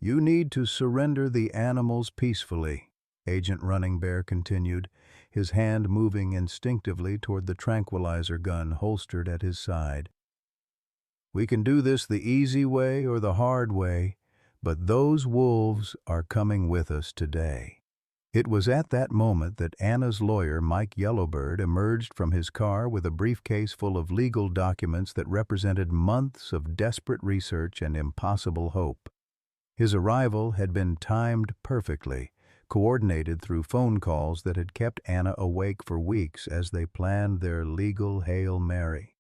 "You need to surrender the animals peacefully," Agent Running Bear continued, his hand moving instinctively toward the tranquilizer gun holstered at his side. "We can do this the easy way or the hard way, but those wolves are coming with us today." It was at that moment that Anna's lawyer, Mike Yellowbird, emerged from his car with a briefcase full of legal documents that represented months of desperate research and impossible hope. His arrival had been timed perfectly, coordinated through phone calls that had kept Anna awake for weeks as they planned their legal Hail Mary.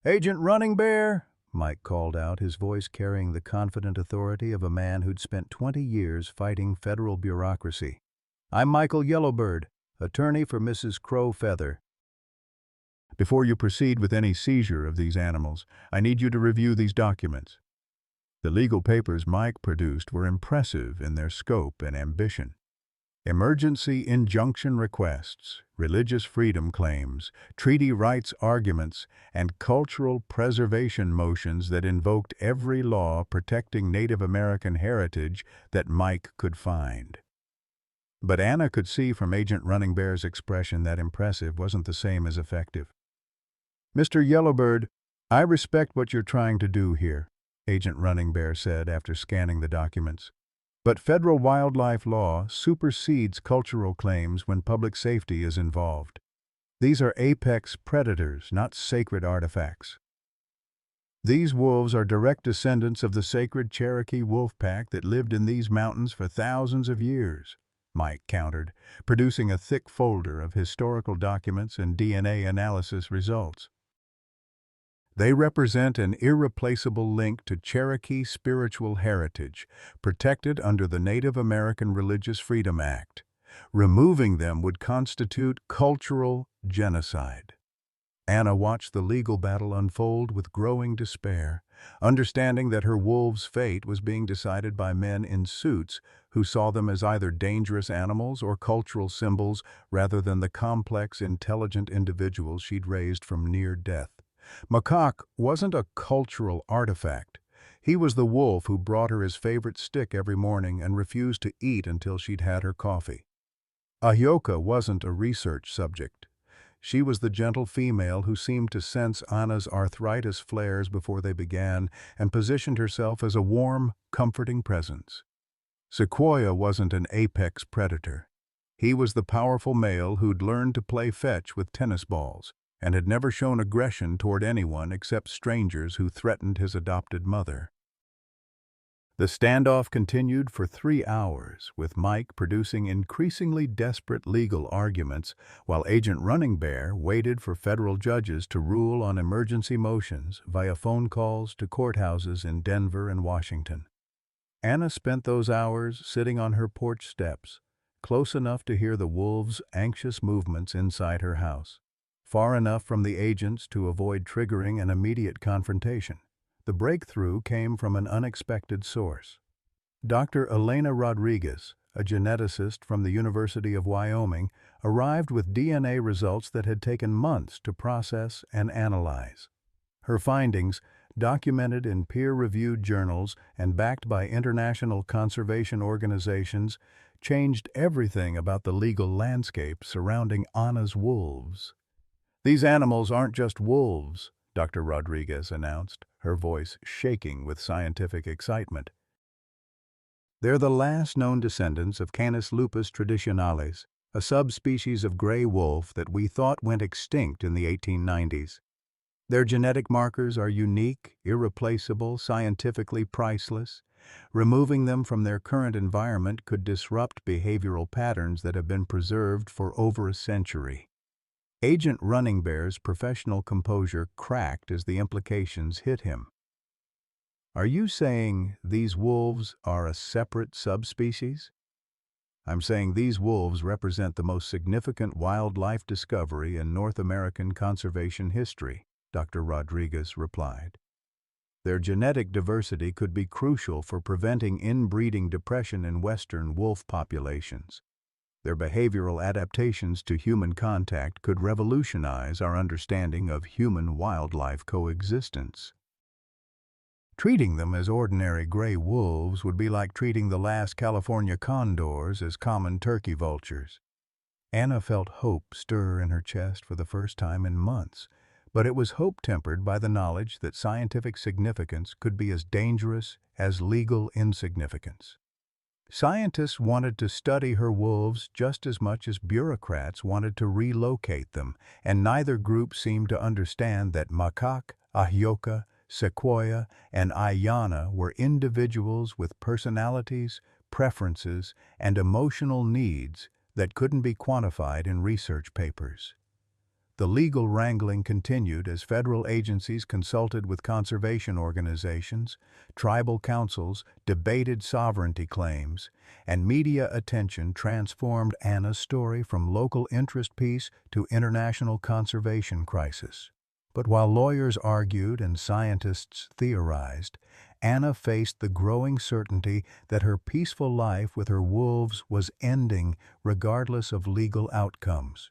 "Agent Running Bear," Mike called out, his voice carrying the confident authority of a man who'd spent 20 years fighting federal bureaucracy. "I'm Michael Yellowbird, attorney for Mrs. Crowfeather. Before you proceed with any seizure of these animals, I need you to review these documents." The legal papers Mike produced were impressive in their scope and ambition. Emergency injunction requests, religious freedom claims, treaty rights arguments, and cultural preservation motions that invoked every law protecting Native American heritage that Mike could find. But Anna could see from Agent Running Bear's expression that impressive wasn't the same as effective. "Mr. Yellowbird, I respect what you're trying to do here," Agent Running Bear said after scanning the documents. "But federal wildlife law supersedes cultural claims when public safety is involved. These are apex predators, not sacred artifacts. These wolves are direct descendants of the sacred Cherokee wolf pack that lived in these mountains for thousands of years," Mike countered, producing a thick folder of historical documents and DNA analysis results. "They represent an irreplaceable link to Cherokee spiritual heritage, protected under the Native American Religious Freedom Act. Removing them would constitute cultural genocide." Anna watched the legal battle unfold with growing despair, understanding that her wolves' fate was being decided by men in suits who saw them as either dangerous animals or cultural symbols rather than the complex, intelligent individuals she'd raised from near death. Makak wasn't a cultural artifact. He was the wolf who brought her his favorite stick every morning and refused to eat until she'd had her coffee. Ahyoka wasn't a research subject. She was the gentle female who seemed to sense Anna's arthritis flares before they began and positioned herself as a warm, comforting presence. Sequoia wasn't an apex predator. He was the powerful male who'd learned to play fetch with tennis balls and had never shown aggression toward anyone except strangers who threatened his adopted mother. The standoff continued for 3 hours, with Mike producing increasingly desperate legal arguments while Agent Running Bear waited for federal judges to rule on emergency motions via phone calls to courthouses in Denver and Washington. Anna spent those hours sitting on her porch steps, close enough to hear the wolves' anxious movements inside her house, far enough from the agents to avoid triggering an immediate confrontation. The breakthrough came from an unexpected source. Dr. Elena Rodriguez, a geneticist from the University of Wyoming, arrived with DNA results that had taken months to process and analyze. Her findings, documented in peer-reviewed journals and backed by international conservation organizations, changed everything about the legal landscape surrounding Anna's wolves. "These animals aren't just wolves," Dr. Rodriguez announced, her voice shaking with scientific excitement. "They're the last known descendants of Canis lupus traditionalis, a subspecies of gray wolf that we thought went extinct in the 1890s. Their genetic markers are unique, irreplaceable, scientifically priceless. Removing them from their current environment could disrupt behavioral patterns that have been preserved for over a century." Agent Running Bear's professional composure cracked as the implications hit him. "Are you saying these wolves are a separate subspecies?" "I'm saying these wolves represent the most significant wildlife discovery in North American conservation history," Dr. Rodriguez replied. "Their genetic diversity could be crucial for preventing inbreeding depression in western wolf populations. Their behavioral adaptations to human contact could revolutionize our understanding of human-wildlife coexistence. Treating them as ordinary gray wolves would be like treating the last California condors as common turkey vultures." Anna felt hope stir in her chest for the first time in months, but it was hope tempered by the knowledge that scientific significance could be as dangerous as legal insignificance. Scientists wanted to study her wolves just as much as bureaucrats wanted to relocate them, and neither group seemed to understand that macaque, ahioka, sequoia, and ayana were individuals with personalities, preferences, and emotional needs that couldn't be quantified in research papers. The legal wrangling continued as federal agencies consulted with conservation organizations, tribal councils debated sovereignty claims, and media attention transformed Anna's story from local interest piece to international conservation crisis. But while lawyers argued and scientists theorized, Anna faced the growing certainty that her peaceful life with her wolves was ending regardless of legal outcomes.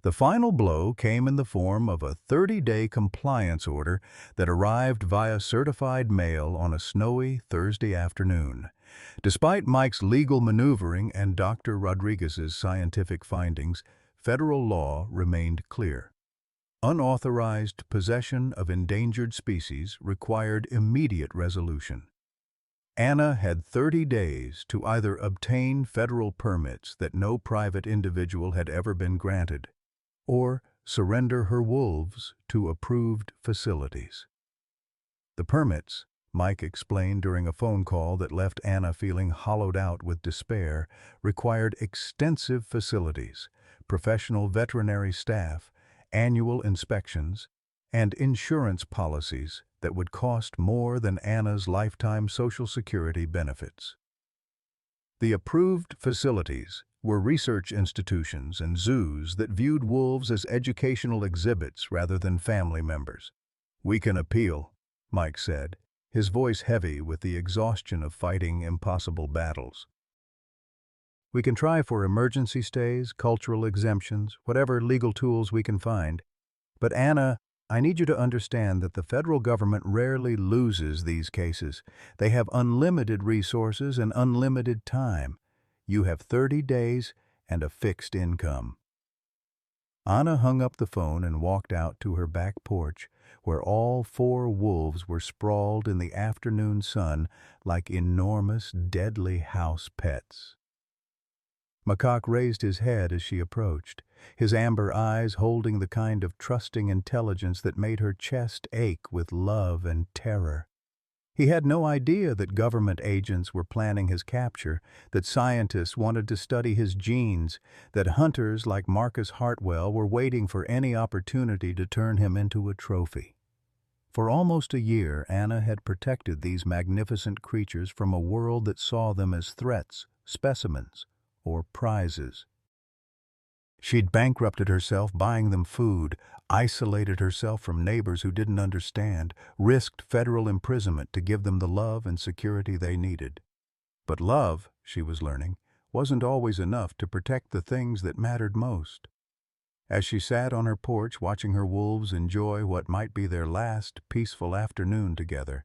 The final blow came in the form of a 30-day compliance order that arrived via certified mail on a snowy Thursday afternoon. Despite Mike's legal maneuvering and Dr. Rodriguez's scientific findings, federal law remained clear. Unauthorized possession of endangered species required immediate resolution. Anna had 30 days to either obtain federal permits that no private individual had ever been granted, or surrender her wolves to approved facilities. The permits, Mike explained during a phone call that left Anna feeling hollowed out with despair, required extensive facilities, professional veterinary staff, annual inspections, and insurance policies that would cost more than Anna's lifetime Social Security benefits. The approved facilities were research institutions and zoos that viewed wolves as educational exhibits rather than family members. "We can appeal," Mike said, his voice heavy with the exhaustion of fighting impossible battles. "We can try for emergency stays, cultural exemptions, whatever legal tools we can find. But Anna, I need you to understand that the federal government rarely loses these cases. They have unlimited resources and unlimited time. You have 30 days and a fixed income." Anna hung up the phone and walked out to her back porch, where all 4 wolves were sprawled in the afternoon sun like enormous, deadly house pets. Macaque raised his head as she approached, his amber eyes holding the kind of trusting intelligence that made her chest ache with love and terror. He had no idea that government agents were planning his capture, that scientists wanted to study his genes, that hunters like Marcus Hartwell were waiting for any opportunity to turn him into a trophy. For almost a year, Anna had protected these magnificent creatures from a world that saw them as threats, specimens, or prizes. She'd bankrupted herself buying them food, isolated herself from neighbors who didn't understand, risked federal imprisonment to give them the love and security they needed. But love, she was learning, wasn't always enough to protect the things that mattered most. As she sat on her porch watching her wolves enjoy what might be their last peaceful afternoon together,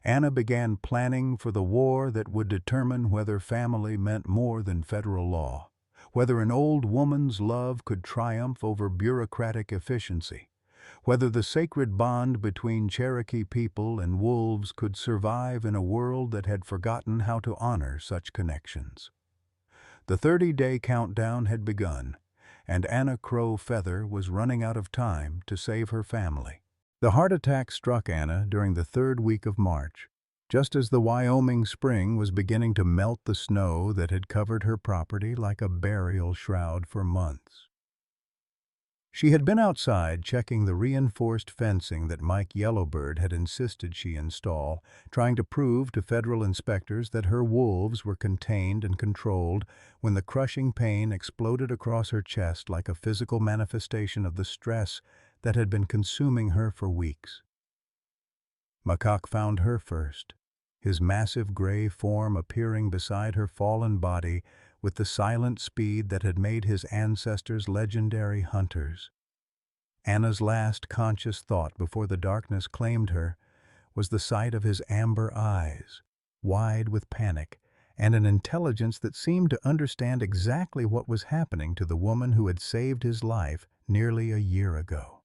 Anna began planning for the war that would determine whether family meant more than federal law, whether an old woman's love could triumph over bureaucratic efficiency, whether the sacred bond between Cherokee people and wolves could survive in a world that had forgotten how to honor such connections. The 30-day countdown had begun, and Anna Crow Feather was running out of time to save her family. The heart attack struck Anna during the third week of March, just as the Wyoming spring was beginning to melt the snow that had covered her property like a burial shroud for months. She had been outside checking the reinforced fencing that Mike Yellowbird had insisted she install, trying to prove to federal inspectors that her wolves were contained and controlled, when the crushing pain exploded across her chest like a physical manifestation of the stress that had been consuming her for weeks. Makak found her first, his massive gray form appearing beside her fallen body with the silent speed that had made his ancestors legendary hunters. Anna's last conscious thought before the darkness claimed her was the sight of his amber eyes, wide with panic, and an intelligence that seemed to understand exactly what was happening to the woman who had saved his life nearly a year ago.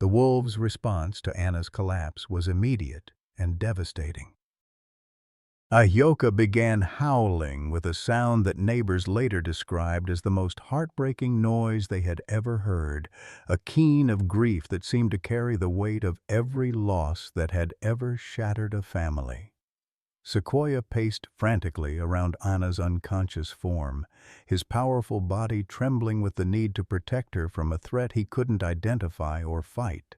The wolves' response to Anna's collapse was immediate and devastating. Ahyoka began howling with a sound that neighbors later described as the most heartbreaking noise they had ever heard, a keen of grief that seemed to carry the weight of every loss that had ever shattered a family. Sequoia paced frantically around Anna's unconscious form, his powerful body trembling with the need to protect her from a threat he couldn't identify or fight.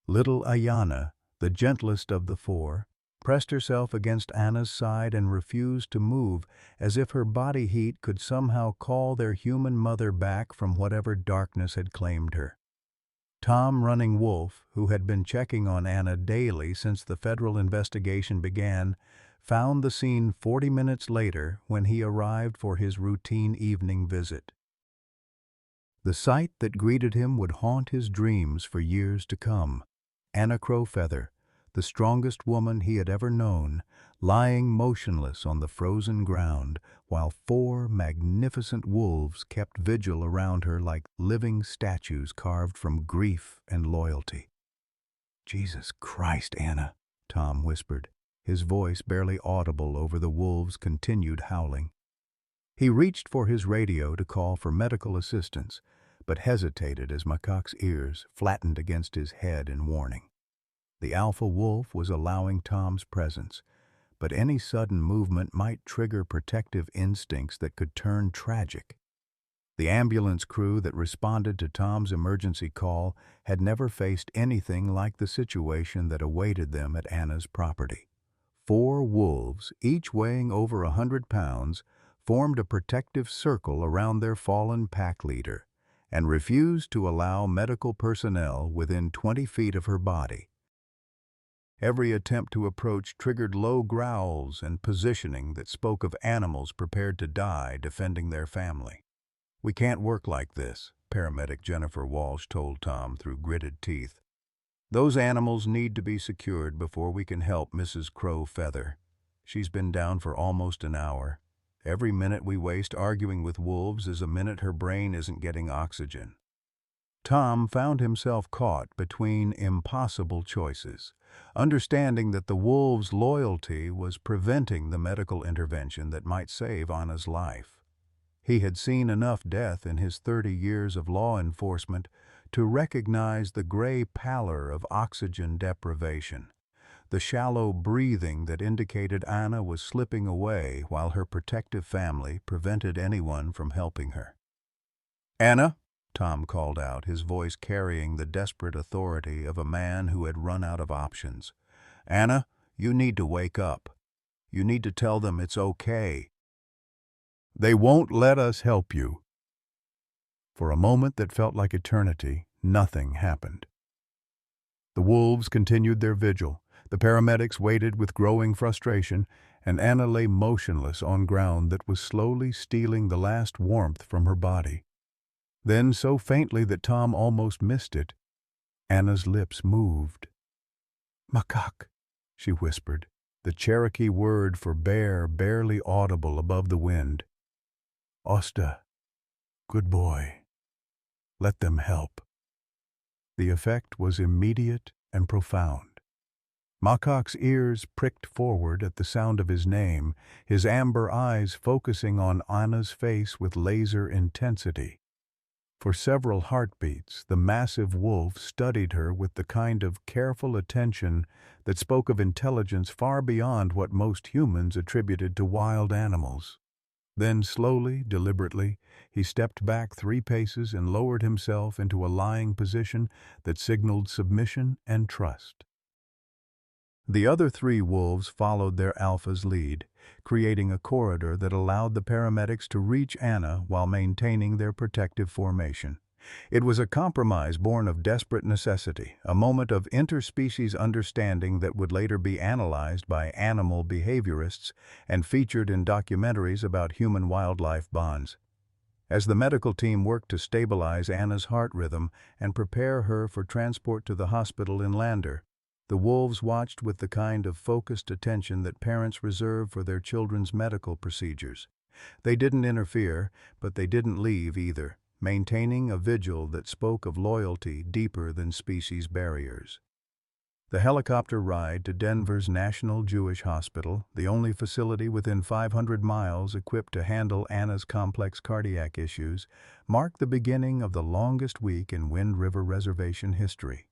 Little Ayana, the gentlest of the four, pressed herself against Anna's side and refused to move, as if her body heat could somehow call their human mother back from whatever darkness had claimed her. Tom Running Wolf, who had been checking on Anna daily since the federal investigation began, found the scene 40 minutes later when he arrived for his routine evening visit. The sight that greeted him would haunt his dreams for years to come. Anna Crow Feather, the strongest woman he had ever known, lying motionless on the frozen ground, while 4 magnificent wolves kept vigil around her like living statues carved from grief and loyalty. "Jesus Christ, Anna," Tom whispered, his voice barely audible over the wolves' continued howling. He reached for his radio to call for medical assistance, but hesitated as Makak's ears flattened against his head in warning. The alpha wolf was allowing Tom's presence, but any sudden movement might trigger protective instincts that could turn tragic. The ambulance crew that responded to Tom's emergency call had never faced anything like the situation that awaited them at Anna's property. 4 wolves, each weighing over 100 pounds, formed a protective circle around their fallen pack leader and refused to allow medical personnel within 20 feet of her body. Every attempt to approach triggered low growls and positioning that spoke of animals prepared to die defending their family. "We can't work like this," paramedic Jennifer Walsh told Tom through gritted teeth. "Those animals need to be secured before we can help Mrs. Crow Feather. She's been down for almost an hour. Every minute we waste arguing with wolves is a minute her brain isn't getting oxygen." Tom found himself caught between impossible choices, understanding that the wolves' loyalty was preventing the medical intervention that might save Anna's life. He had seen enough death in his 30 years of law enforcement to recognize the gray pallor of oxygen deprivation, the shallow breathing that indicated Anna was slipping away while her protective family prevented anyone from helping her. "Anna," Tom called out, his voice carrying the desperate authority of a man who had run out of options. "Anna, you need to wake up. You need to tell them it's okay." "They won't let us help you." For a moment that felt like eternity, nothing happened. The wolves continued their vigil. The paramedics waited with growing frustration, and Anna lay motionless on ground that was slowly stealing the last warmth from her body. Then, so faintly that Tom almost missed it, Anna's lips moved. "Makak," she whispered, the Cherokee word for bear barely audible above the wind. "Osta, good boy. Let them help." The effect was immediate and profound. Makak's ears pricked forward at the sound of his name, his amber eyes focusing on Anna's face with laser intensity. For several heartbeats, the massive wolf studied her with the kind of careful attention that spoke of intelligence far beyond what most humans attributed to wild animals. Then slowly, deliberately, he stepped back 3 paces and lowered himself into a lying position that signaled submission and trust. The other 3 wolves followed their alpha's lead, creating a corridor that allowed the paramedics to reach Anna while maintaining their protective formation. It was a compromise born of desperate necessity, a moment of interspecies understanding that would later be analyzed by animal behaviorists and featured in documentaries about human-wildlife bonds. As the medical team worked to stabilize Anna's heart rhythm and prepare her for transport to the hospital in Lander, the wolves watched with the kind of focused attention that parents reserve for their children's medical procedures. They didn't interfere, but they didn't leave either, maintaining a vigil that spoke of loyalty deeper than species barriers. The helicopter ride to Denver's National Jewish Hospital, the only facility within 500 miles equipped to handle Anna's complex cardiac issues, marked the beginning of the longest week in Wind River Reservation history.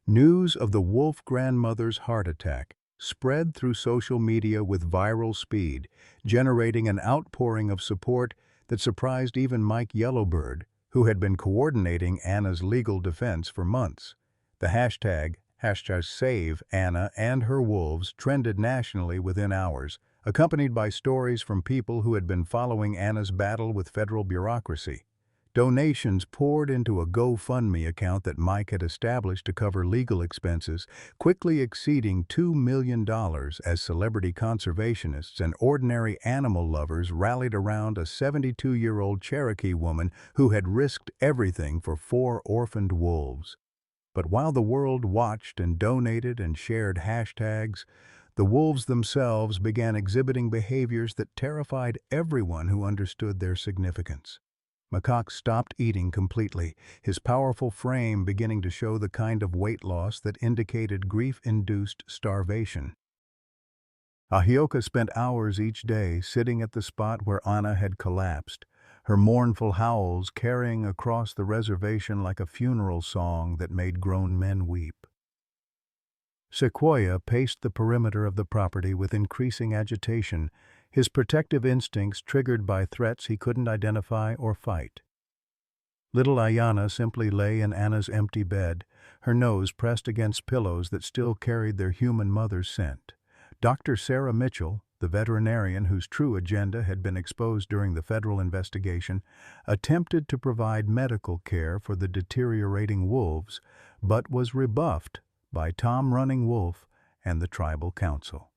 News of the wolf grandmother's heart attack spread through social media with viral speed, generating an outpouring of support that surprised even Mike Yellowbird, who had been coordinating Anna's legal defense for months. The hashtag #SaveAnna and her wolves trended nationally within hours, accompanied by stories from people who had been following Anna's battle with federal bureaucracy. Donations poured into a GoFundMe account that Mike had established to cover legal expenses, quickly exceeding $2 million as celebrity conservationists and ordinary animal lovers rallied around a 72-year-old Cherokee woman who had risked everything for 4 orphaned wolves. But while the world watched and donated and shared hashtags, the wolves themselves began exhibiting behaviors that terrified everyone who understood their significance. Makak stopped eating completely, his powerful frame beginning to show the kind of weight loss that indicated grief-induced starvation. Ahioka spent hours each day sitting at the spot where Anna had collapsed, her mournful howls carrying across the reservation like a funeral song that made grown men weep. Sequoia paced the perimeter of the property with increasing agitation, his protective instincts triggered by threats he couldn't identify or fight. Little Ayana simply lay in Anna's empty bed, her nose pressed against pillows that still carried their human mother's scent. Dr. Sarah Mitchell, the veterinarian whose true agenda had been exposed during the federal investigation, attempted to provide medical care for the deteriorating wolves, but was rebuffed by Tom Running Wolf and the tribal council.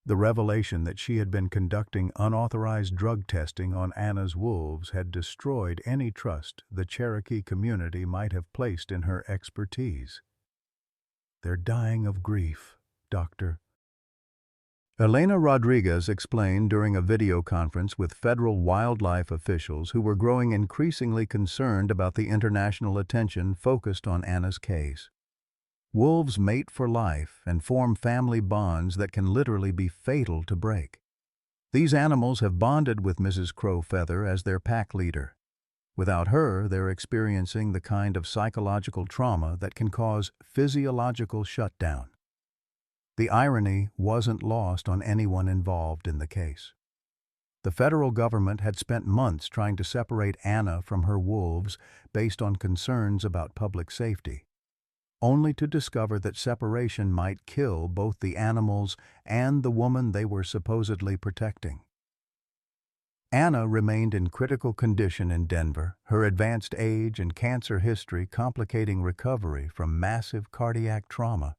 The revelation that she had been conducting unauthorized drug testing on Anna's wolves had destroyed any trust the Cherokee community might have placed in her expertise. "They're dying of grief, Doctor." Elena Rodriguez explained during a video conference with federal wildlife officials who were growing increasingly concerned about the international attention focused on Anna's case. Wolves mate for life and form family bonds that can literally be fatal to break. These animals have bonded with Mrs. Crowfeather as their pack leader. Without her, they're experiencing the kind of psychological trauma that can cause physiological shutdown. The irony wasn't lost on anyone involved in the case. The federal government had spent months trying to separate Anna from her wolves based on concerns about public safety, only to discover that separation might kill both the animals and the woman they were supposedly protecting. Anna remained in critical condition in Denver, her advanced age and cancer history complicating recovery from massive cardiac trauma.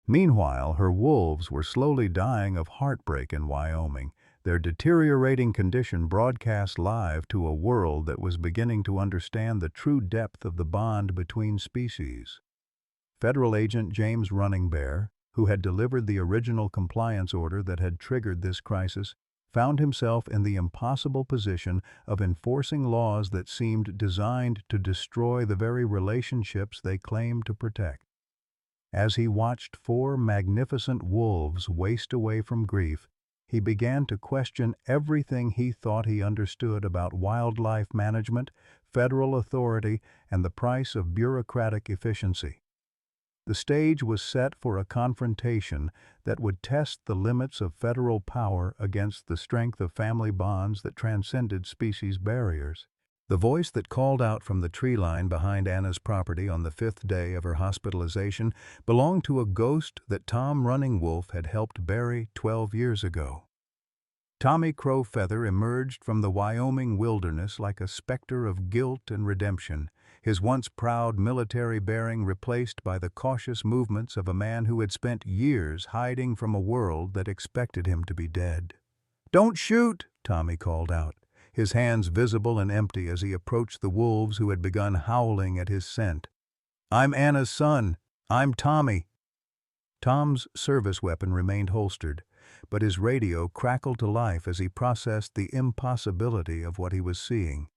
Meanwhile, her wolves were slowly dying of heartbreak in Wyoming, their deteriorating condition broadcast live to a world that was beginning to understand the true depth of the bond between species. Federal agent James Running Bear, who had delivered the original compliance order that had triggered this crisis, found himself in the impossible position of enforcing laws that seemed designed to destroy the very relationships they claimed to protect. As he watched 4 magnificent wolves waste away from grief, he began to question everything he thought he understood about wildlife management, federal authority, and the price of bureaucratic efficiency. The stage was set for a confrontation that would test the limits of federal power against the strength of family bonds that transcended species barriers. The voice that called out from the tree line behind Anna's property on the 5th day of her hospitalization belonged to a ghost that Tom Running Wolf had helped bury 12 years ago. Tommy Crowfeather emerged from the Wyoming wilderness like a specter of guilt and redemption, his once proud military bearing replaced by the cautious movements of a man who had spent years hiding from a world that expected him to be dead. "Don't shoot!" Tommy called out, his hands visible and empty as he approached the wolves who had begun howling at his scent. "I'm Anna's son. I'm Tommy." Tom's service weapon remained holstered, but his radio crackled to life as he processed the impossibility of what he was seeing.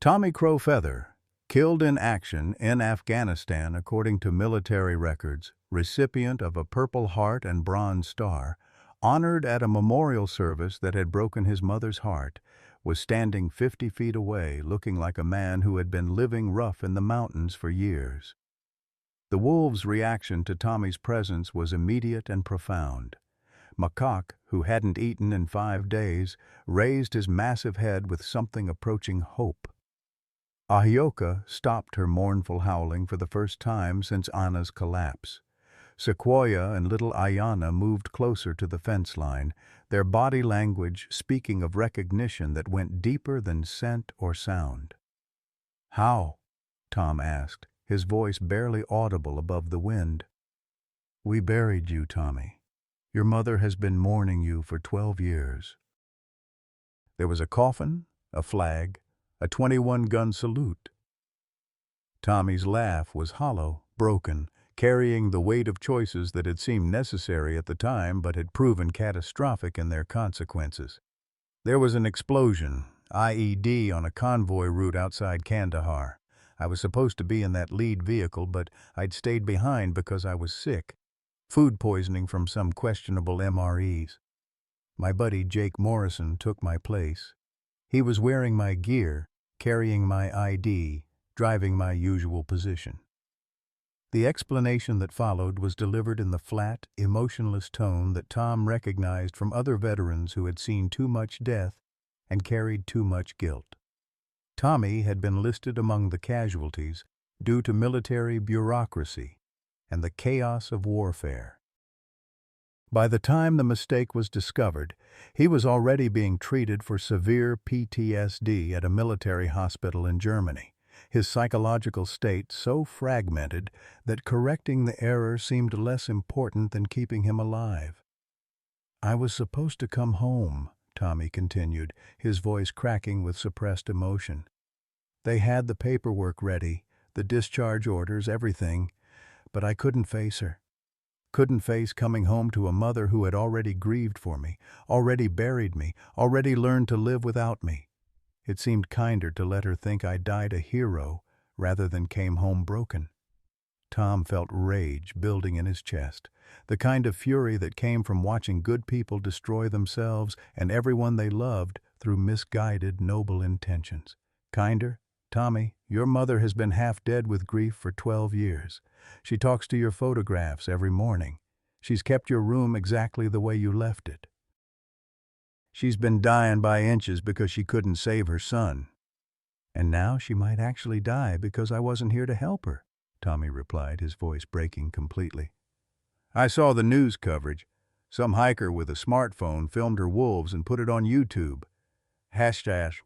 Tommy Crowfeather, killed in action in Afghanistan according to military records, recipient of a Purple Heart and Bronze Star, honored at a memorial service that had broken his mother's heart, was standing 50 feet away looking like a man who had been living rough in the mountains for years. The wolves' reaction to Tommy's presence was immediate and profound. Makak, who hadn't eaten in 5 days, raised his massive head with something approaching hope. Ahioka stopped her mournful howling for the first time since Anna's collapse. Sequoia and little Ayana moved closer to the fence line, their body language speaking of recognition that went deeper than scent or sound. "How?" Tom asked, his voice barely audible above the wind. "We buried you, Tommy. Your mother has been mourning you for 12 years. There was a coffin, a flag, a 21-gun salute. Tommy's laugh was hollow, broken, carrying the weight of choices that had seemed necessary at the time but had proven catastrophic in their consequences. There was an explosion, IED, on a convoy route outside Kandahar. I was supposed to be in that lead vehicle, but I'd stayed behind because I was sick. Food poisoning from some questionable MREs. My buddy Jake Morrison took my place. He was wearing my gear, carrying my ID, driving my usual position. The explanation that followed was delivered in the flat, emotionless tone that Tom recognized from other veterans who had seen too much death and carried too much guilt. Tommy had been listed among the casualties due to military bureaucracy and the chaos of warfare. By the time the mistake was discovered, he was already being treated for severe PTSD at a military hospital in Germany, his psychological state so fragmented that correcting the error seemed less important than keeping him alive. "I was supposed to come home," Tommy continued, his voice cracking with suppressed emotion. "They had the paperwork ready, the discharge orders, everything, but I couldn't face her. Couldn't face coming home to a mother who had already grieved for me, already buried me, already learned to live without me. It seemed kinder to let her think I died a hero rather than came home broken." Tom felt rage building in his chest, the kind of fury that came from watching good people destroy themselves and everyone they loved through misguided, noble intentions. Kinder? Tommy, your mother has been half dead with grief for 12 years. She talks to your photographs every morning. She's kept your room exactly the way you left it. She's been dying by inches because she couldn't save her son. And now she might actually die because I wasn't here to help her, Tommy replied, his voice breaking completely. I saw the news coverage. Some hiker with a smartphone filmed her wolves and put it on YouTube.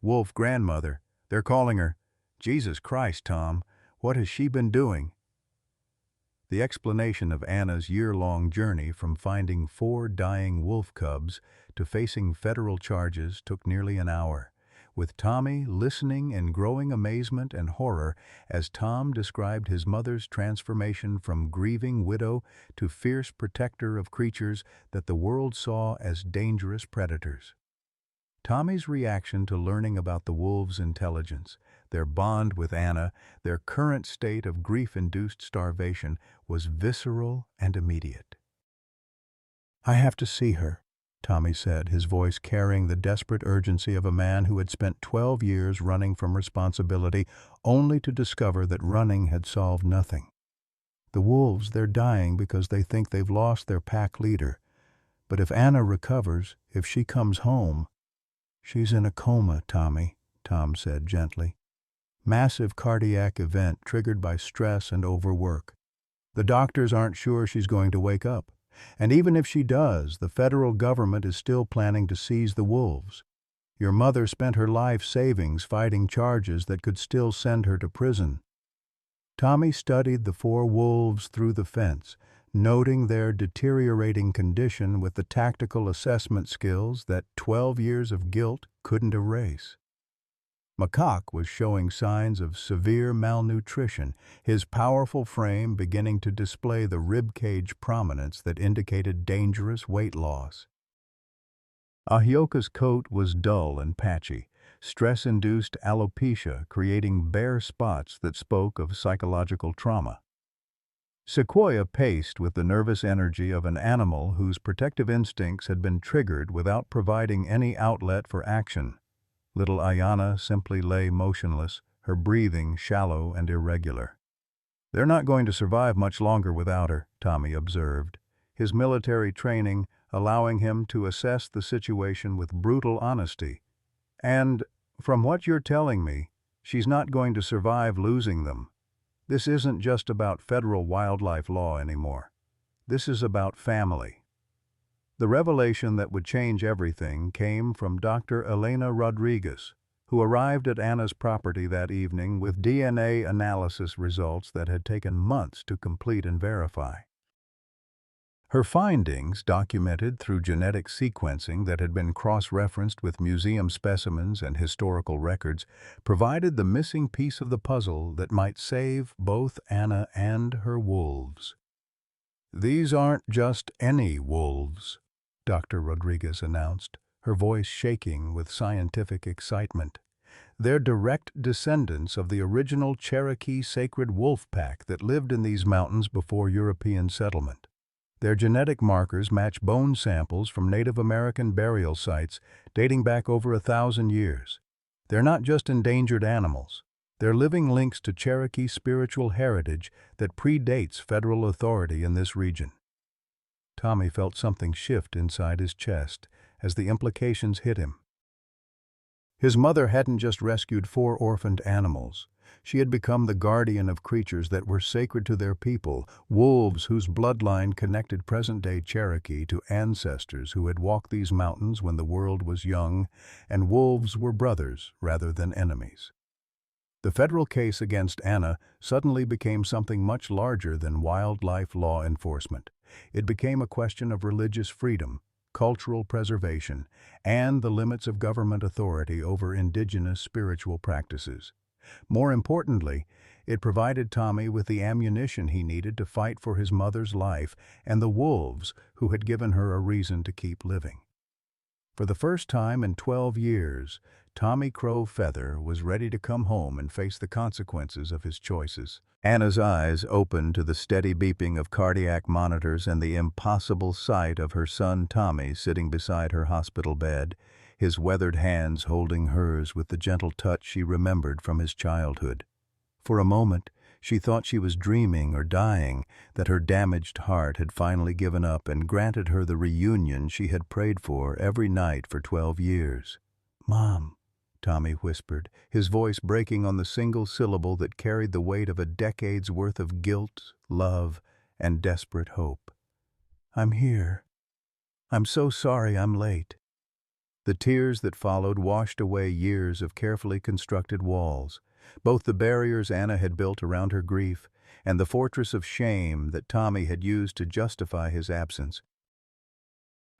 #wolf grandmother. They're calling her. Jesus Christ, Tom, what has she been doing? The explanation of Anna's year-long journey from finding 4 dying wolf cubs to facing federal charges took nearly an hour, with Tommy listening in growing amazement and horror as Tom described his mother's transformation from grieving widow to fierce protector of creatures that the world saw as dangerous predators. Tommy's reaction to learning about the wolves' intelligence, their bond with Anna, their current state of grief-induced starvation was visceral and immediate. I have to see her, Tommy said, his voice carrying the desperate urgency of a man who had spent 12 years running from responsibility only to discover that running had solved nothing. The wolves, they're dying because they think they've lost their pack leader. But if Anna recovers, if she comes home... She's in a coma, Tommy, Tom said gently. Massive cardiac event triggered by stress and overwork. The doctors aren't sure she's going to wake up. And even if she does, the federal government is still planning to seize the wolves. Your mother spent her life savings fighting charges that could still send her to prison. Tommy studied the 4 wolves through the fence, noting their deteriorating condition with the tactical assessment skills that 12 years of guilt couldn't erase. Macaque was showing signs of severe malnutrition, his powerful frame beginning to display the ribcage prominence that indicated dangerous weight loss. Ahioka's coat was dull and patchy, stress-induced alopecia creating bare spots that spoke of psychological trauma. Sequoia paced with the nervous energy of an animal whose protective instincts had been triggered without providing any outlet for action. Little Ayana simply lay motionless, her breathing shallow and irregular. They're not going to survive much longer without her, Tommy observed, his military training allowing him to assess the situation with brutal honesty. And, from what you're telling me, she's not going to survive losing them. This isn't just about federal wildlife law anymore. This is about family. The revelation that would change everything came from Dr. Elena Rodriguez, who arrived at Anna's property that evening with DNA analysis results that had taken months to complete and verify. Her findings, documented through genetic sequencing that had been cross-referenced with museum specimens and historical records, provided the missing piece of the puzzle that might save both Anna and her wolves. These aren't just any wolves, Dr. Rodriguez announced, her voice shaking with scientific excitement. They're direct descendants of the original Cherokee sacred wolf pack that lived in these mountains before European settlement. Their genetic markers match bone samples from Native American burial sites dating back over 1,000 years. They're not just endangered animals. They're living links to Cherokee spiritual heritage that predates federal authority in this region. Tommy felt something shift inside his chest as the implications hit him. His mother hadn't just rescued 4 orphaned animals. She had become the guardian of creatures that were sacred to their people, wolves whose bloodline connected present-day Cherokee to ancestors who had walked these mountains when the world was young, and wolves were brothers rather than enemies. The federal case against Anna suddenly became something much larger than wildlife law enforcement. It became a question of religious freedom, cultural preservation, and the limits of government authority over indigenous spiritual practices. More importantly, it provided Tommy with the ammunition he needed to fight for his mother's life and the wolves who had given her a reason to keep living. For the first time in 12 years, Tommy Crow Feather was ready to come home and face the consequences of his choices. Anna's eyes opened to the steady beeping of cardiac monitors and the impossible sight of her son Tommy sitting beside her hospital bed, his weathered hands holding hers with the gentle touch she remembered from his childhood. For a moment, she thought she was dreaming or dying, that her damaged heart had finally given up and granted her the reunion she had prayed for every night for 12 years. "Mom," Tommy whispered, his voice breaking on the single syllable that carried the weight of a decade's worth of guilt, love, and desperate hope. "I'm here. I'm so sorry I'm late." The tears that followed washed away years of carefully constructed walls, both the barriers Anna had built around her grief and the fortress of shame that Tommy had used to justify his absence.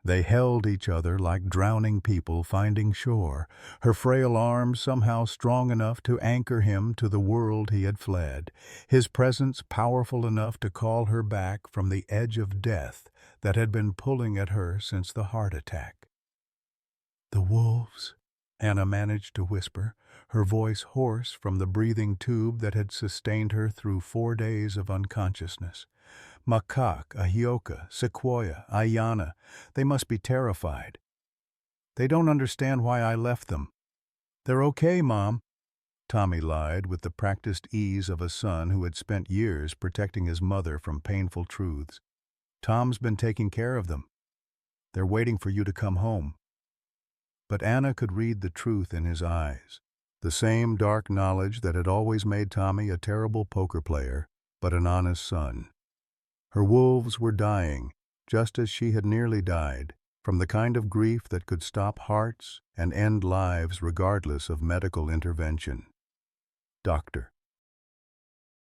They held each other like drowning people finding shore, her frail arms somehow strong enough to anchor him to the world he had fled, his presence powerful enough to call her back from the edge of death that had been pulling at her since the heart attack. "The wolves," Anna managed to whisper, her voice hoarse from the breathing tube that had sustained her through 4 days of unconsciousness. "Makak, Ahioka, Sequoia, Ayana, they must be terrified. They don't understand why I left them." "They're okay, Mom," Tommy lied with the practiced ease of a son who had spent years protecting his mother from painful truths. "Tom's been taking care of them. They're waiting for you to come home." But Anna could read the truth in his eyes, the same dark knowledge that had always made Tommy a terrible poker player, but an honest son. Her wolves were dying, just as she had nearly died, from the kind of grief that could stop hearts and end lives regardless of medical intervention. Doctor.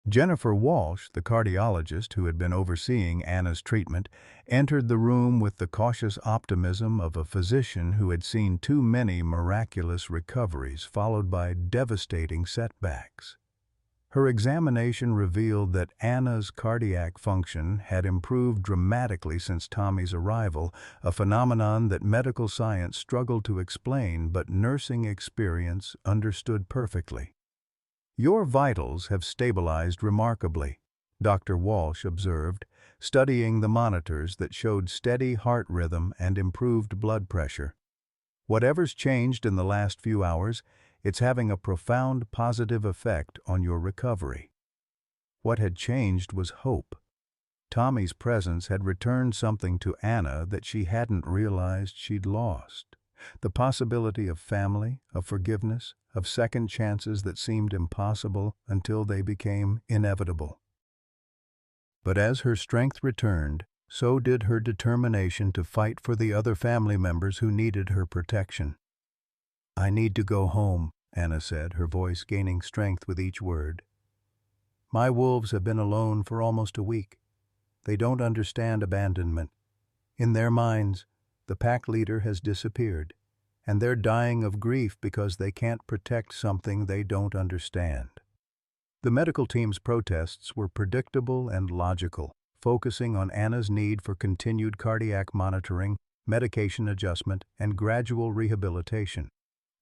Jennifer Walsh, the cardiologist who had been overseeing Anna's treatment, entered the room with the cautious optimism of a physician who had seen too many miraculous recoveries followed by devastating setbacks. Her examination revealed that Anna's cardiac function had improved dramatically since Tommy's arrival, a phenomenon that medical science struggled to explain but nursing experience understood perfectly. "Your vitals have stabilized remarkably," Dr. Walsh observed, studying the monitors that showed steady heart rhythm and improved blood pressure. "Whatever's changed in the last few hours, it's having a profound positive effect on your recovery." What had changed was hope. Tommy's presence had returned something to Anna that she hadn't realized she'd lost. The possibility of family, of forgiveness, of second chances that seemed impossible until they became inevitable. But as her strength returned, so did her determination to fight for the other family members who needed her protection. "I need to go home," Anna said, her voice gaining strength with each word. "My wolves have been alone for almost a week. They don't understand abandonment. In their minds, the pack leader has disappeared, and they're dying of grief because they can't protect something they don't understand." The medical team's protests were predictable and logical, focusing on Anna's need for continued cardiac monitoring, medication adjustment, and gradual rehabilitation.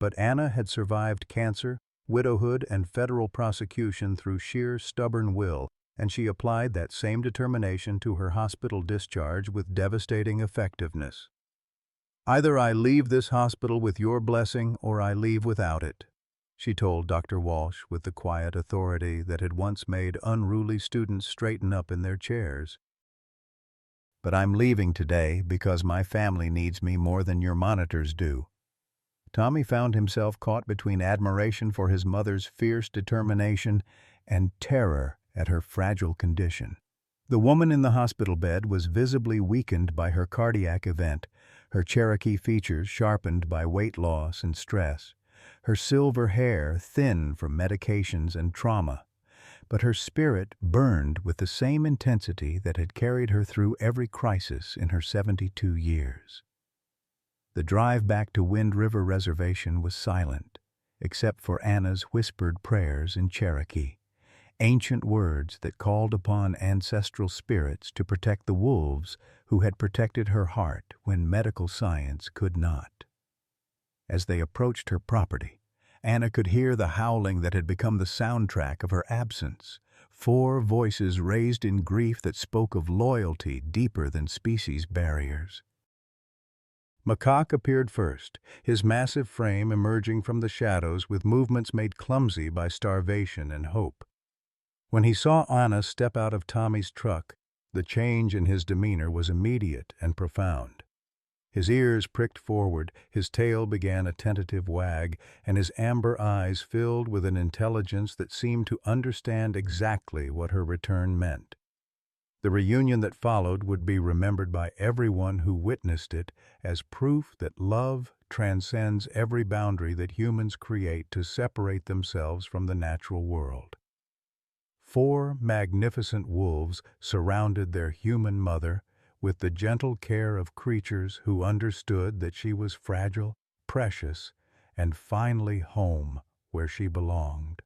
But Anna had survived cancer, widowhood, and federal prosecution through sheer stubborn will, and she applied that same determination to her hospital discharge with devastating effectiveness. "Either I leave this hospital with your blessing or I leave without it," she told Dr. Walsh with the quiet authority that had once made unruly students straighten up in their chairs. "But I'm leaving today because my family needs me more than your monitors do." Tommy found himself caught between admiration for his mother's fierce determination and terror at her fragile condition. The woman in the hospital bed was visibly weakened by her cardiac event, her Cherokee features sharpened by weight loss and stress, her silver hair thin from medications and trauma, but her spirit burned with the same intensity that had carried her through every crisis in her 72 years. The drive back to Wind River Reservation was silent, except for Anna's whispered prayers in Cherokee, ancient words that called upon ancestral spirits to protect the wolves who had protected her heart when medical science could not. As they approached her property, Anna could hear the howling that had become the soundtrack of her absence, 4 voices raised in grief that spoke of loyalty deeper than species barriers. Macaque appeared first, his massive frame emerging from the shadows with movements made clumsy by starvation and hope. When he saw Anna step out of Tommy's truck, the change in his demeanor was immediate and profound. His ears pricked forward, his tail began a tentative wag, and his amber eyes filled with an intelligence that seemed to understand exactly what her return meant. The reunion that followed would be remembered by everyone who witnessed it as proof that love transcends every boundary that humans create to separate themselves from the natural world. 4 magnificent wolves surrounded their human mother with the gentle care of creatures who understood that she was fragile, precious, and finally home where she belonged.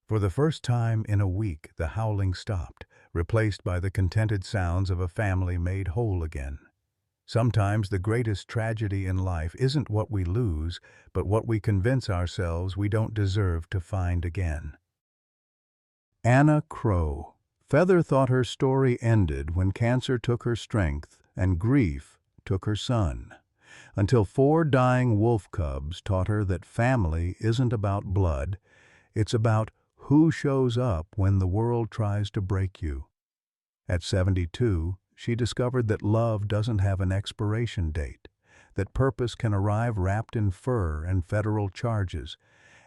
For the first time in a week, the howling stopped, replaced by the contented sounds of a family made whole again. Sometimes the greatest tragedy in life isn't what we lose, but what we convince ourselves we don't deserve to find again. Anna Crow. Feather thought her story ended when cancer took her strength and grief took her son, until 4 dying wolf cubs taught her that family isn't about blood, it's about who shows up when the world tries to break you. At 72, she discovered that love doesn't have an expiration date, that purpose can arrive wrapped in fur and federal charges,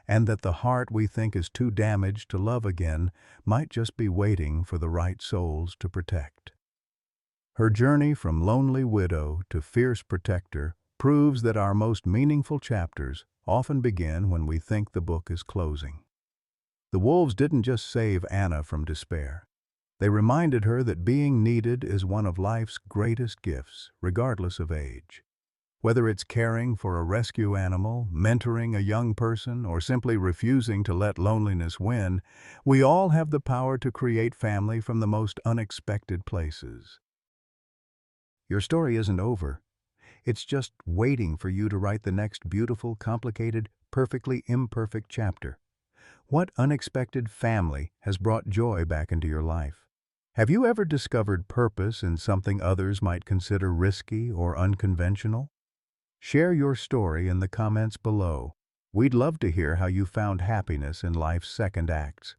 and that the heart we think is too damaged to love again might just be waiting for the right souls to protect. Her journey from lonely widow to fierce protector proves that our most meaningful chapters often begin when we think the book is closing. The wolves didn't just save Anna from despair. They reminded her that being needed is one of life's greatest gifts, regardless of age. Whether it's caring for a rescue animal, mentoring a young person, or simply refusing to let loneliness win, we all have the power to create family from the most unexpected places. Your story isn't over. It's just waiting for you to write the next beautiful, complicated, perfectly imperfect chapter. What unexpected family has brought joy back into your life? Have you ever discovered purpose in something others might consider risky or unconventional? Share your story in the comments below. We'd love to hear how you found happiness in life's second acts.